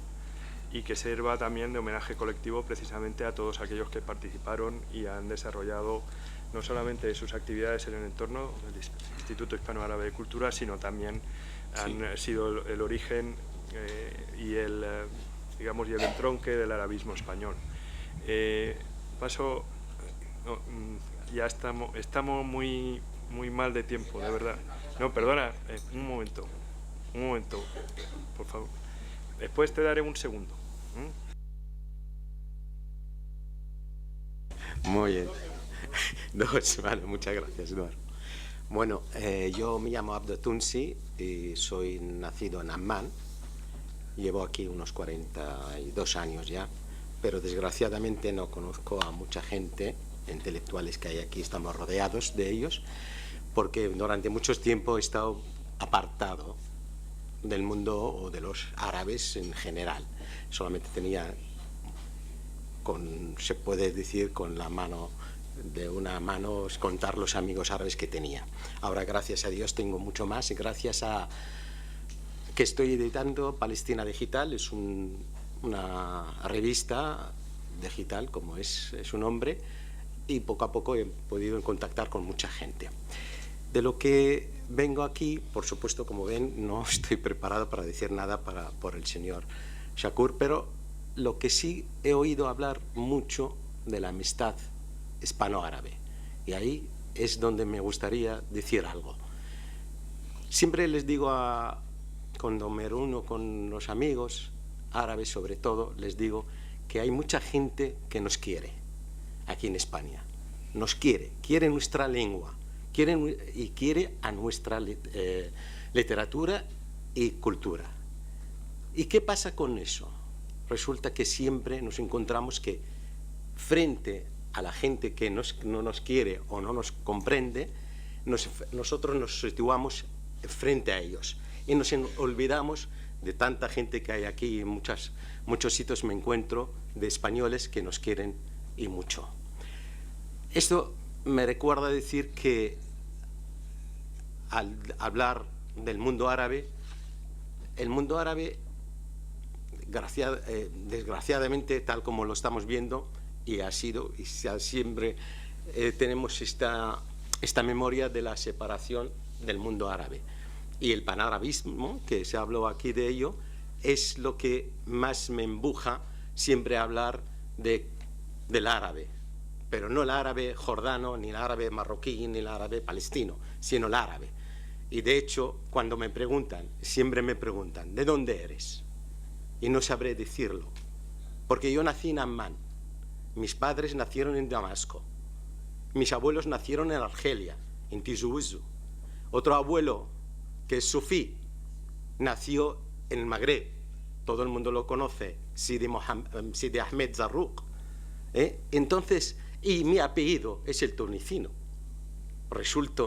y que sirva también de homenaje colectivo precisamente a todos aquellos que participaron y han desarrollado no solamente sus actividades en el entorno del Instituto Hispano-Árabe de Cultura, sino también han sido el origen y el entronque del arabismo español. Ya estamos muy mal de tiempo, de verdad. No, perdona, un momento, por favor. Después te daré un segundo. Muy bien. Vale, muchas gracias, Eduardo. Bueno, yo me llamo Abdo Tunsi y soy nacido en Ammán. Llevo aquí unos 42 años ya, pero desgraciadamente no conozco a mucha gente, intelectuales que hay aquí, estamos rodeados de ellos, porque durante mucho tiempo he estado apartado del mundo o de los árabes en general. Solamente tenía, se puede decir con la mano, de una mano, contar los amigos árabes que tenía. Ahora, gracias a Dios, tengo mucho más y gracias a que estoy editando Palestina Digital, es una revista digital, como es su nombre, y poco a poco he podido contactar con mucha gente. De lo que vengo aquí, por supuesto, como ven, no estoy preparado para decir nada por el señor Shakur, pero lo que sí he oído hablar mucho de la amistad hispano-árabe, y ahí es donde me gustaría decir algo. Siempre les digo cuando me reúno con los amigos árabes, sobre todo, les digo que hay mucha gente que nos quiere aquí en España. Nos quiere nuestra lengua, quiere a nuestra literatura y cultura. ¿Y qué pasa con eso? Resulta que siempre nos encontramos que frente a la gente que no nos quiere o no nos comprende, nosotros nos situamos frente a ellos y nos olvidamos de tanta gente que hay aquí. En muchos sitios me encuentro de españoles que nos quieren y mucho. Esto me recuerda decir que al hablar del mundo árabe, el mundo árabe, desgraciadamente, tal como lo estamos viendo, y ha sido, y siempre tenemos esta memoria de la separación del mundo árabe. Y el panarabismo, que se habló aquí de ello, es lo que más me empuja siempre a hablar del árabe, pero no el árabe jordano, ni el árabe marroquí, ni el árabe palestino, sino el árabe. Y de hecho, cuando me preguntan, siempre me preguntan, ¿de dónde eres? Y no sabré decirlo, porque yo nací en Ammán, mis padres nacieron en Damasco, mis abuelos nacieron en Argelia, en Tizi Ouzou. Otro abuelo, que es sufí, nació en el Magreb, todo el mundo lo conoce, Sidi Ahmed Zarruq. Entonces, y mi apellido es el tunecino. Resulta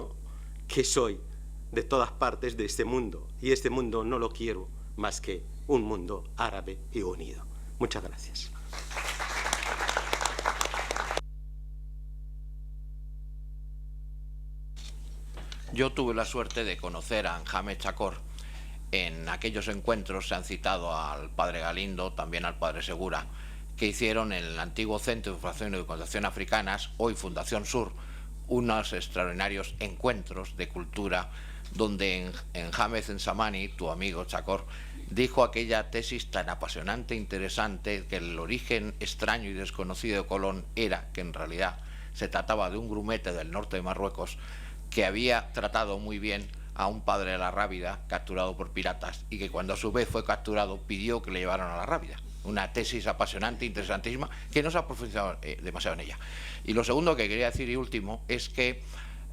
que soy de todas partes de este mundo, y este mundo no lo quiero más que un mundo árabe y unido. Muchas gracias. Yo tuve la suerte de conocer a Mohamed Chakor. En aquellos encuentros se han citado al padre Galindo, también al padre Segura, que hicieron en el antiguo Centro de Información y Documentación Africanas, hoy Fundación Sur, unos extraordinarios encuentros de cultura donde en Hamed Ensamani, tu amigo Chakor, dijo aquella tesis tan apasionante e interesante que el origen extraño y desconocido de Colón era que en realidad se trataba de un grumete del norte de Marruecos que había tratado muy bien a un padre de la Rábida capturado por piratas y que cuando a su vez fue capturado pidió que le llevaran a la Rábida. Una tesis apasionante, interesantísima, que no se ha profundizado demasiado en ella. Y lo segundo que quería decir y último es que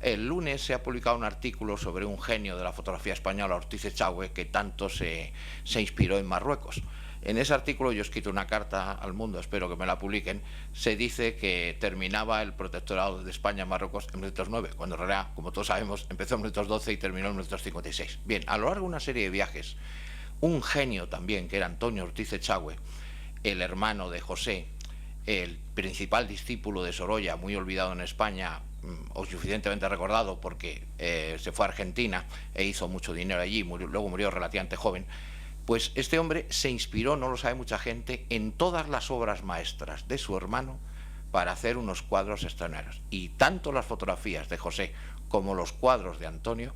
el lunes se ha publicado un artículo sobre un genio de la fotografía española, Ortiz Echagüe, que tanto se inspiró en Marruecos. En ese artículo yo he escrito una carta al mundo, espero que me la publiquen. Se dice que terminaba el protectorado de España en Marruecos en 1909, cuando en realidad, como todos sabemos, empezó en 1912 y terminó en 1956. Bien, a lo largo de una serie de viajes, un genio también, que era Antonio Ortiz Echagüe, el hermano de José, el principal discípulo de Sorolla, muy olvidado en España, o suficientemente recordado porque se fue a Argentina e hizo mucho dinero allí, luego murió relativamente joven. Pues este hombre se inspiró, no lo sabe mucha gente, en todas las obras maestras de su hermano para hacer unos cuadros extraordinarios. Y tanto las fotografías de José como los cuadros de Antonio,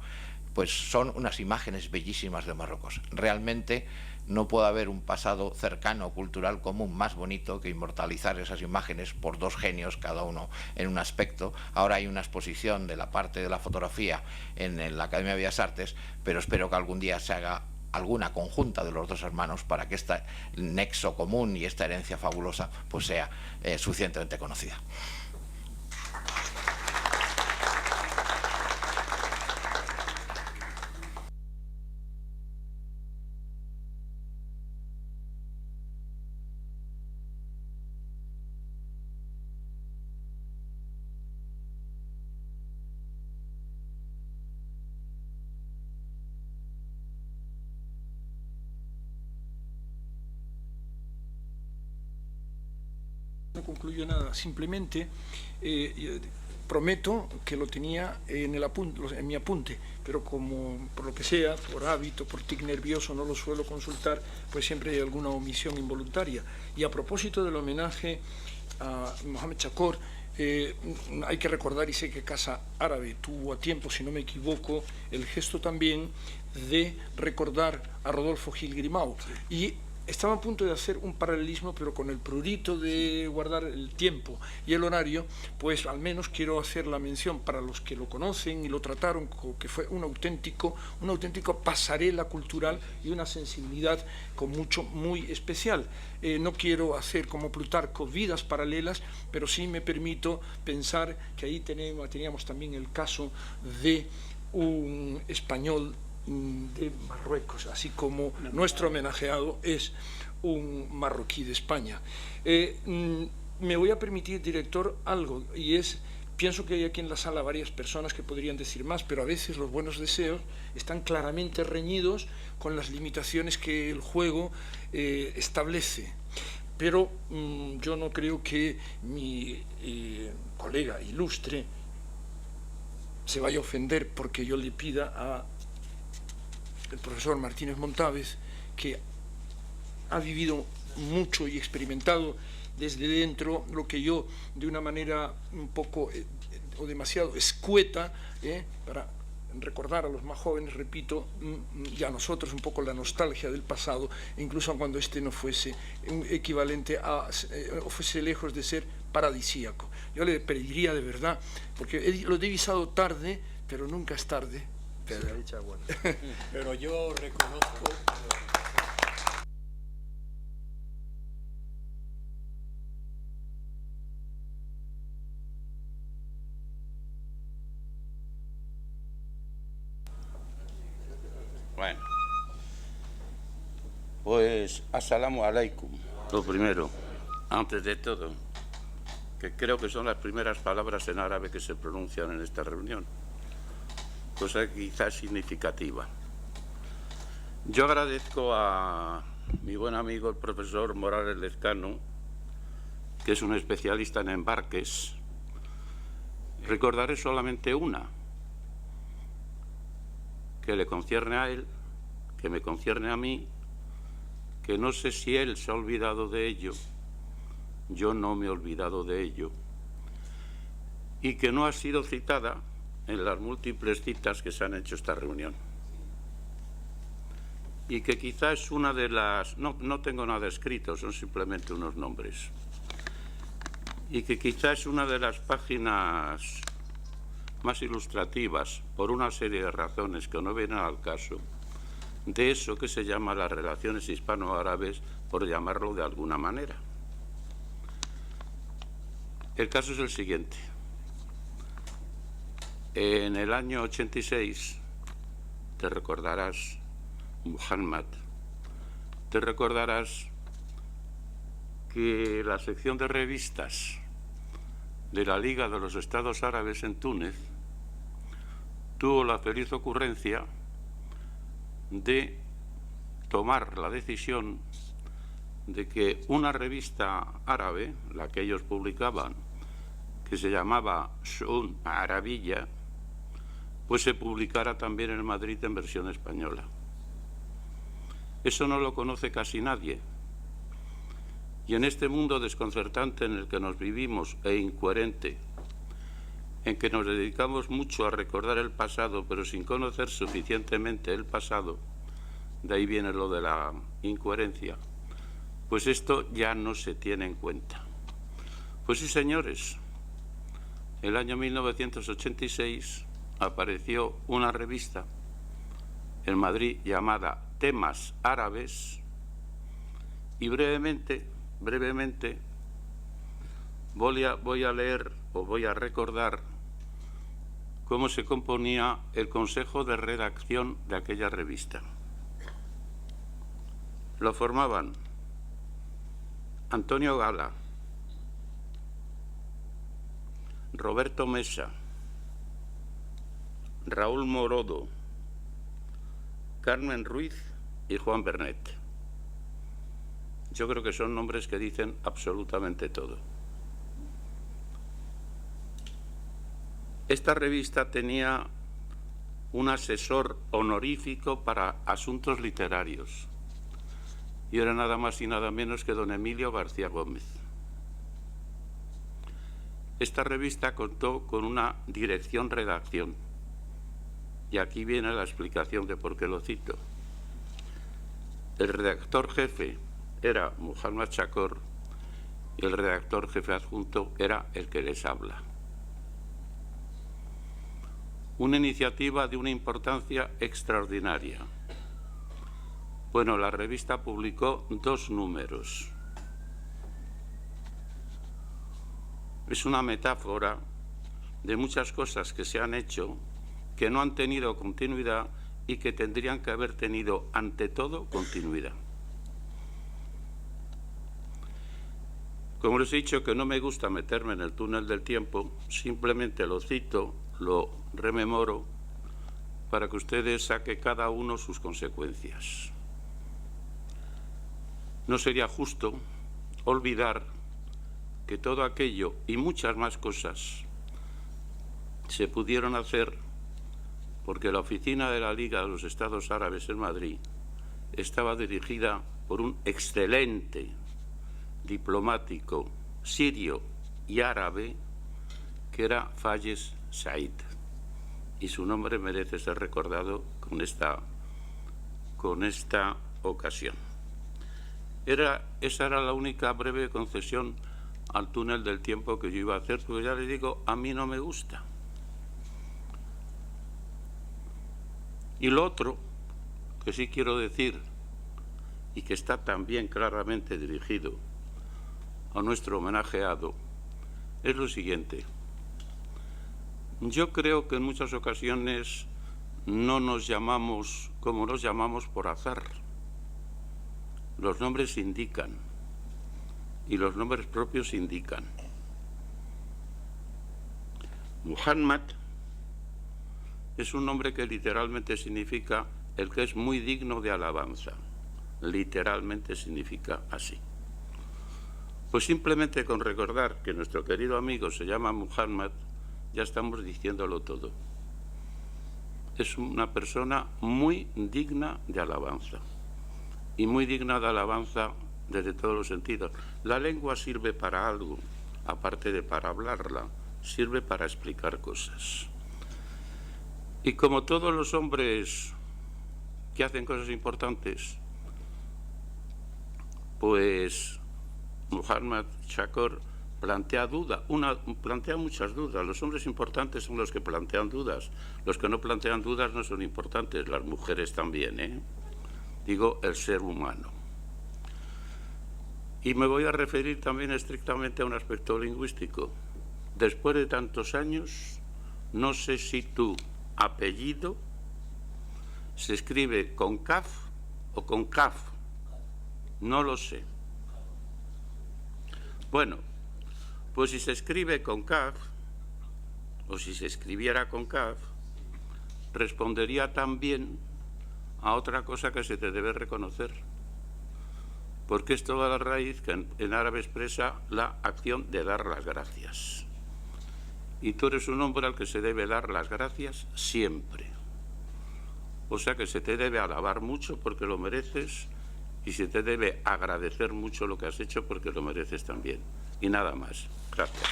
pues son unas imágenes bellísimas de Marruecos. Realmente no puede haber un pasado cercano cultural común más bonito que inmortalizar esas imágenes por dos genios, cada uno en un aspecto. Ahora hay una exposición de la parte de la fotografía en la Academia de Bellas Artes, pero espero que algún día se haga alguna conjunta de los dos hermanos para que este nexo común y esta herencia fabulosa pues sea suficientemente conocida. No concluyo nada, simplemente prometo que lo tenía en mi apunte, pero como por lo que sea, por hábito, por tic nervioso, no lo suelo consultar, pues siempre hay alguna omisión involuntaria. Y a propósito del homenaje a Mohamed Chakor, hay que recordar, y sé que Casa Árabe tuvo a tiempo, si no me equivoco, el gesto también de recordar a Rodolfo Gil Grimau. Y estaba a punto de hacer un paralelismo, pero con el prurito de guardar el tiempo y el horario, pues al menos quiero hacer la mención para los que lo conocen y lo trataron, que fue una auténtica pasarela cultural y una sensibilidad muy especial. No quiero hacer como Plutarco vidas paralelas, pero sí me permito pensar que ahí teníamos también el caso de un español de Marruecos, así como nuestro homenajeado es un marroquí de España. Me voy a permitir, director, algo, y es, pienso que hay aquí en la sala varias personas que podrían decir más, pero a veces los buenos deseos están claramente reñidos con las limitaciones que el juego establece. Pero yo no creo que mi colega ilustre se vaya a ofender porque yo le pida a el profesor Martínez Montávez, que ha vivido mucho y experimentado desde dentro lo que yo, de una manera un poco o demasiado escueta, para recordar a los más jóvenes, repito, y a nosotros un poco la nostalgia del pasado, incluso cuando este no fuese un equivalente a, o fuese lejos de ser paradisíaco. Yo le pediría de verdad, porque lo he divisado tarde, pero nunca es tarde. Pero yo reconozco... Bueno, pues assalamu alaikum. Lo primero, antes de todo, que creo que son las primeras palabras en árabe que se pronuncian en esta reunión, cosa quizás significativa. Yo agradezco a mi buen amigo el profesor Morales Lezcano, que es un especialista en embarques. Recordaré solamente una, que le concierne a él, que me concierne a mí, que no sé si él se ha olvidado de ello, yo no me he olvidado de ello, y que no ha sido citada en las múltiples citas que se han hecho esta reunión. Y que quizá es una de las... No tengo nada escrito, son simplemente unos nombres. Y que quizá es una de las páginas más ilustrativas, por una serie de razones que no vienen al caso, de eso que se llama las relaciones hispano-árabes, por llamarlo de alguna manera. El caso es el siguiente. En el año 86, te recordarás, Muhammad, te recordarás que la sección de revistas de la Liga de los Estados Árabes en Túnez tuvo la feliz ocurrencia de tomar la decisión de que una revista árabe, la que ellos publicaban, que se llamaba Shun Arabilla, pues se publicara también en Madrid en versión española. Eso no lo conoce casi nadie. Y en este mundo desconcertante en el que nos vivimos e incoherente, en que nos dedicamos mucho a recordar el pasado, pero sin conocer suficientemente el pasado, de ahí viene lo de la incoherencia, pues esto ya no se tiene en cuenta. Pues sí, señores, el año 1986 apareció una revista en Madrid llamada Temas Árabes, y brevemente voy a leer o voy a recordar cómo se componía el consejo de redacción de aquella revista. Lo formaban Antonio Gala, Roberto Mesa, Raúl Morodo, Carmen Ruiz y Juan Bernet. Yo creo que son nombres que dicen absolutamente todo. Esta revista tenía un asesor honorífico para asuntos literarios y era nada más y nada menos que don Emilio García Gómez. Esta revista contó con una dirección-redacción y aquí viene la explicación de por qué lo cito. El redactor jefe era Muhammad Chakor y el redactor jefe adjunto era el que les habla. Una iniciativa de una importancia extraordinaria. Bueno, la revista publicó 2 números. Es una metáfora de muchas cosas que se han hecho, que no han tenido continuidad y que tendrían que haber tenido, ante todo, continuidad. Como les he dicho que no me gusta meterme en el túnel del tiempo, simplemente lo cito, lo rememoro, para que ustedes saquen cada uno sus consecuencias. No sería justo olvidar que todo aquello y muchas más cosas se pudieron hacer porque la oficina de la Liga de los Estados Árabes en Madrid estaba dirigida por un excelente diplomático sirio y árabe que era Fayez Said, y su nombre merece ser recordado con esta ocasión. Esa era la única breve concesión al túnel del tiempo que yo iba a hacer, porque ya les digo, a mí no me gusta. Y lo otro que sí quiero decir, y que está también claramente dirigido a nuestro homenajeado, es lo siguiente. Yo creo que en muchas ocasiones no nos llamamos como nos llamamos por azar. Los nombres indican, y los nombres propios indican. Muhammad es un nombre que literalmente significa el que es muy digno de alabanza. Literalmente significa así. Pues simplemente con recordar que nuestro querido amigo se llama Muhammad, ya estamos diciéndolo todo. Es una persona muy digna de alabanza. Y muy digna de alabanza desde todos los sentidos. La lengua sirve para algo, aparte de para hablarla, sirve para explicar cosas. Y como todos los hombres que hacen cosas importantes, pues Muhammad Chakor plantea muchas dudas. Los hombres importantes son los que plantean dudas. Los que no plantean dudas no son importantes, las mujeres también, ¿eh? Digo, el ser humano. Y me voy a referir también estrictamente a un aspecto lingüístico. Después de tantos años, no sé si tu apellido se escribe con kaf o con kaf. No lo sé. Bueno, pues si se escribe con kaf, o si se escribiera con kaf, respondería también a otra cosa que se te debe reconocer, porque es toda la raíz que en árabe expresa la acción de dar las gracias. Y tú eres un hombre al que se debe dar las gracias siempre. O sea que se te debe alabar mucho porque lo mereces y se te debe agradecer mucho lo que has hecho porque lo mereces también. Y nada más. Gracias.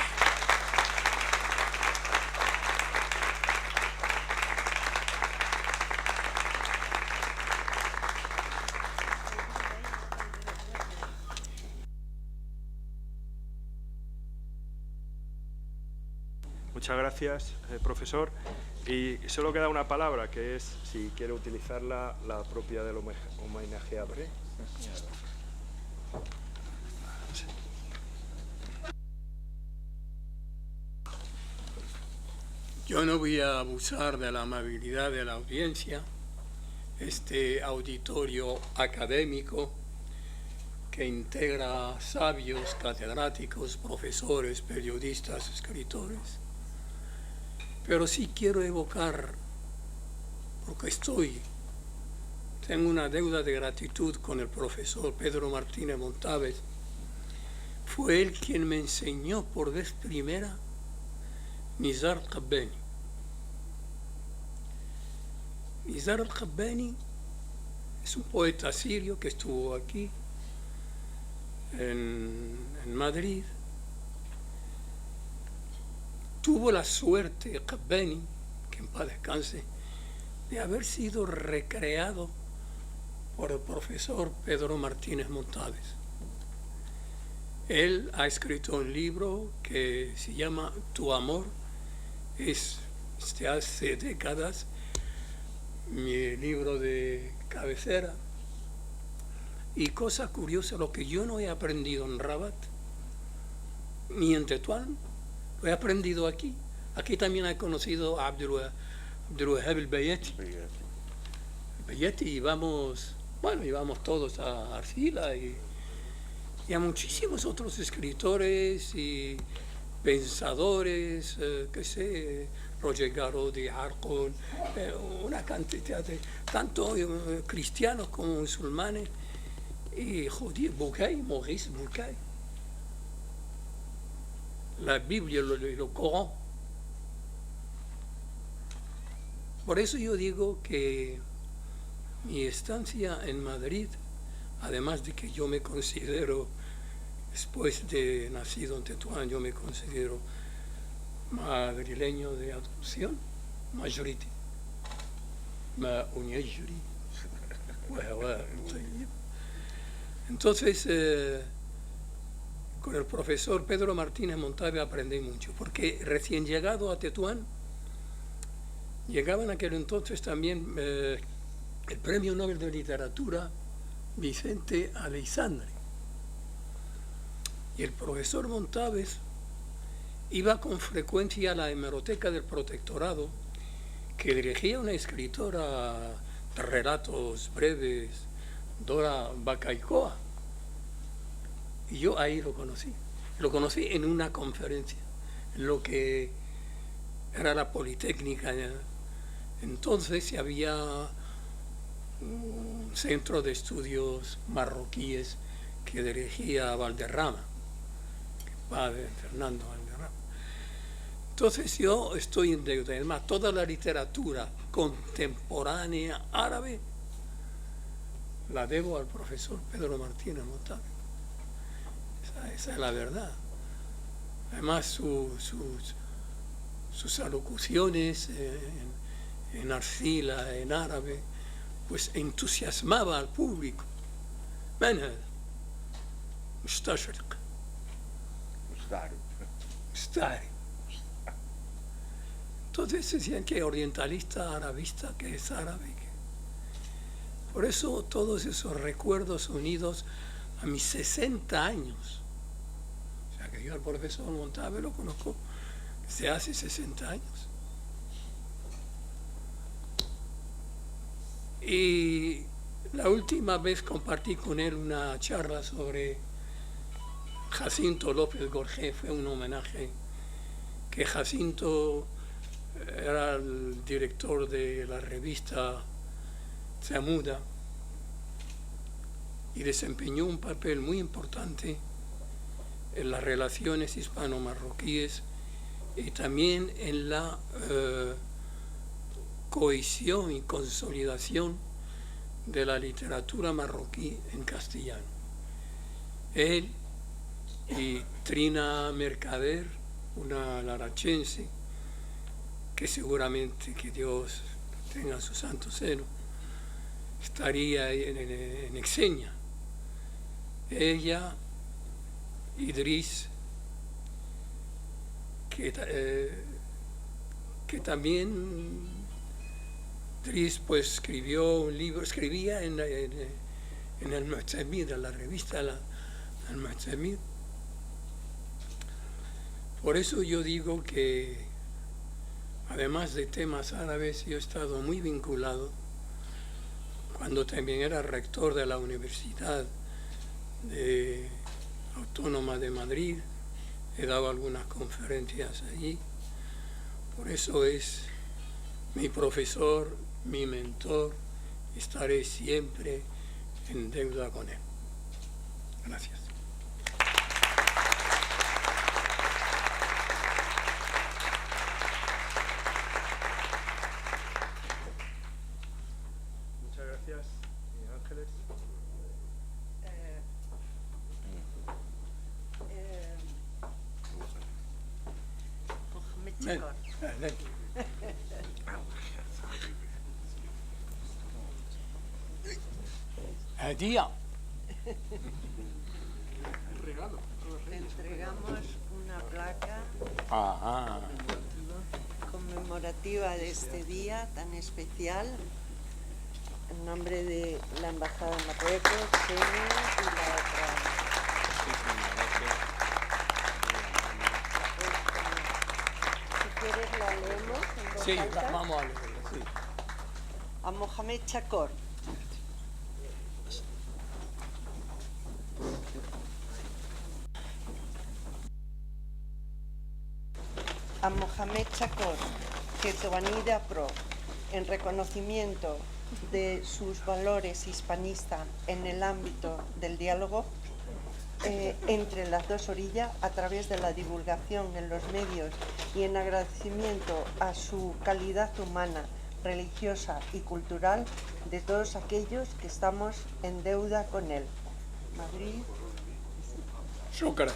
Muchas gracias, profesor. Y solo queda una palabra, que es, si quiere utilizarla, la propia del homenajeado. Yo no voy a abusar de la amabilidad de la audiencia, este auditorio académico que integra sabios, catedráticos, profesores, periodistas, escritores. Pero sí quiero evocar, porque tengo una deuda de gratitud con el profesor Pedro Martínez Montávez. Fue él quien me enseñó por vez primera Nizar al-Qabbani. Nizar al-Qabbani es un poeta sirio que estuvo aquí en Madrid. Tuvo la suerte, Qabbani, que en paz descanse, de haber sido recreado por el profesor Pedro Martínez Montávez. Él ha escrito un libro que se llama Tu amor. Es hace décadas mi libro de cabecera. Y cosa curiosa, lo que yo no he aprendido en Rabat, ni en Tetuán, lo he aprendido aquí. Aquí también he conocido a Abdul-Wahab el-Bayati. Íbamos todos a Arcila y a muchísimos otros escritores y pensadores, Roger Garaudy, Harkon, una cantidad de tanto cristianos como musulmanes, y Maurice Bucaille, la Biblia y el Corán. Por eso yo digo que mi estancia en Madrid, además de que yo me considero, después de nacido en Tetuán, yo me considero madrileño de adopción, majority. Entonces, con el profesor Pedro Martínez Montávez aprendí mucho, porque recién llegado a Tetuán, llegaba en aquel entonces también el Premio Nobel de Literatura Vicente Aleixandre. Y el profesor Montávez iba con frecuencia a la hemeroteca del Protectorado, que dirigía una escritora de relatos breves, Dora Bacaicoa. Y yo ahí lo conocí. Lo conocí en una conferencia, en lo que era la Politécnica entonces, y había un centro de estudios marroquíes que dirigía Valderrama, padre Fernando Valderrama. Entonces yo estoy en deuda. Además, toda la literatura contemporánea árabe la debo al profesor Pedro Martínez Montalvo. Esa es la verdad. Además, sus alocuciones en Arcila, en árabe, pues entusiasmaba al público. من هذا؟ مستشرق. مستعرب. Entonces decían que orientalista, arabista, que es árabe. Por eso todos esos recuerdos unidos a mis 60 años. O sea que yo al profesor Montalvo lo conozco desde hace 60 años. Y la última vez compartí con él una charla sobre Jacinto López Gorgé. Fue un homenaje que Jacinto era el director de la revista Zamuda y desempeñó un papel muy importante en las relaciones hispano-marroquíes y también en la cohesión y consolidación de la literatura marroquí en castellano. Él y Trina Mercader, una larachense, que seguramente, que Dios tenga su santo seno, estaría en Exeña. Ella, Idris, que también Idris pues escribió un libro, escribía en el Mu'tamid, en la revista El Mu'tamid. Por eso yo digo que además de temas árabes, yo he estado muy vinculado, cuando también era rector de la Universidad Autónoma de Madrid, he dado algunas conferencias allí. Por eso es mi profesor, mi mentor, estaré siempre en deuda con él. Gracias. Muchas gracias, Ángeles. Mohamed Chakor. Hadía. Regalo. Le entregamos una placa conmemorativa de este día tan especial en nombre de la Embajada de Marruecos, Kenia y la otra. Si quieres la leemos en voz alta. Vamos a leerla, sí. A Mohamed Chakor. A Mohamed Chakor, Ketovanida Pro, en reconocimiento de sus valores hispanistas en el ámbito del diálogo entre las dos orillas a través de la divulgación en los medios y en agradecimiento a su calidad humana, religiosa y cultural de todos aquellos que estamos en deuda con él. Madrid. Shukran.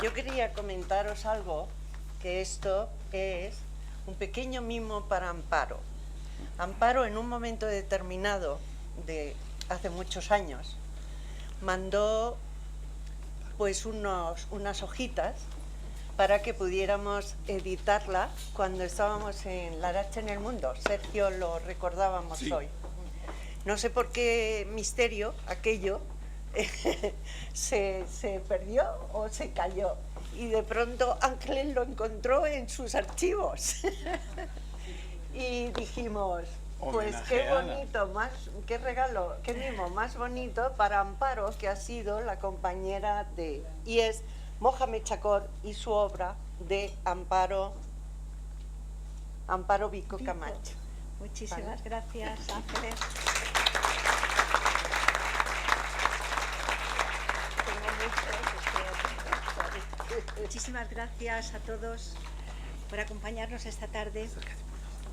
Yo quería comentaros algo, que esto es un pequeño mimo para Amparo. Amparo, en un momento determinado, de hace muchos años, mandó pues unas hojitas para que pudiéramos editarla cuando estábamos en La Racha en el Mundo. Sergio lo recordábamos sí. Hoy. No sé por qué misterio aquello se perdió o se cayó. Y de pronto Ángeles lo encontró en sus archivos. Y dijimos, Pues qué bonito, qué regalo, qué mimo más bonito para Amparo, que ha sido la compañera de, y es Mohamed Chacor y su obra de Amparo Vico Camacho. Muchísimas gracias, Ángeles. Muchísimas gracias a todos por acompañarnos esta tarde,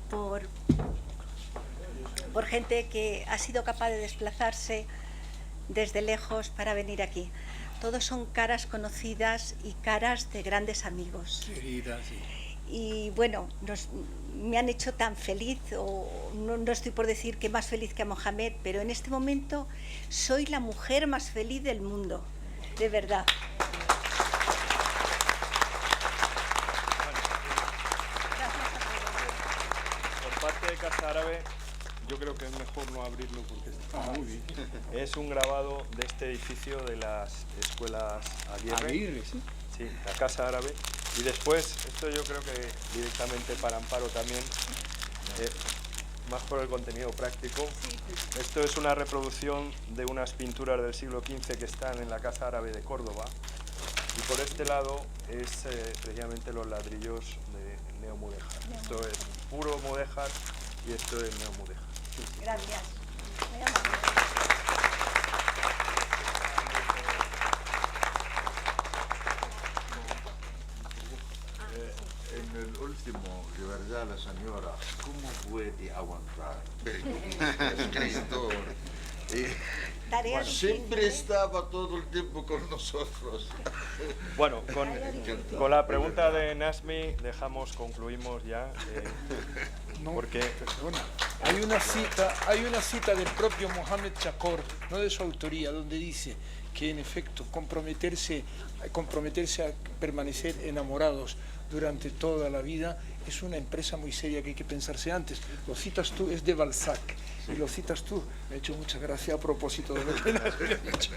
por gente que ha sido capaz de desplazarse desde lejos para venir aquí. Todos son caras conocidas y caras de grandes amigos. Queridas, sí. Y bueno, me han hecho tan feliz, o no estoy por decir que más feliz que a Mohamed, pero en este momento soy la mujer más feliz del mundo, de verdad. Por parte de Casa Árabe, yo creo que es mejor no abrirlo porque está muy bien. Es un grabado de este edificio de las escuelas Aguirre. ¿Sí? Sí, la Casa Árabe. Y después, esto yo creo que directamente para Amparo también, más por el contenido práctico. Esto es una reproducción de unas pinturas del siglo XV que están en la Casa Árabe de Córdoba. Y por este lado es precisamente los ladrillos de neomudéjar. Esto es puro mudéjar y esto es neomudéjar. Gracias. En el último, de verdad, la señora, ¿cómo puede aguantar? Escritor. Bueno, siempre estaba todo el tiempo con nosotros. Bueno, con la pregunta de Nasmi concluimos ya. No, porque perdona. Hay una cita del propio Mohamed Chacor, no de su autoría, donde dice que en efecto comprometerse a permanecer enamorados durante toda la vida es una empresa muy seria que hay que pensarse antes. Lo citas tú, es de Balzac, y lo citas tú. Me ha hecho mucha gracia a propósito de lo que has dicho.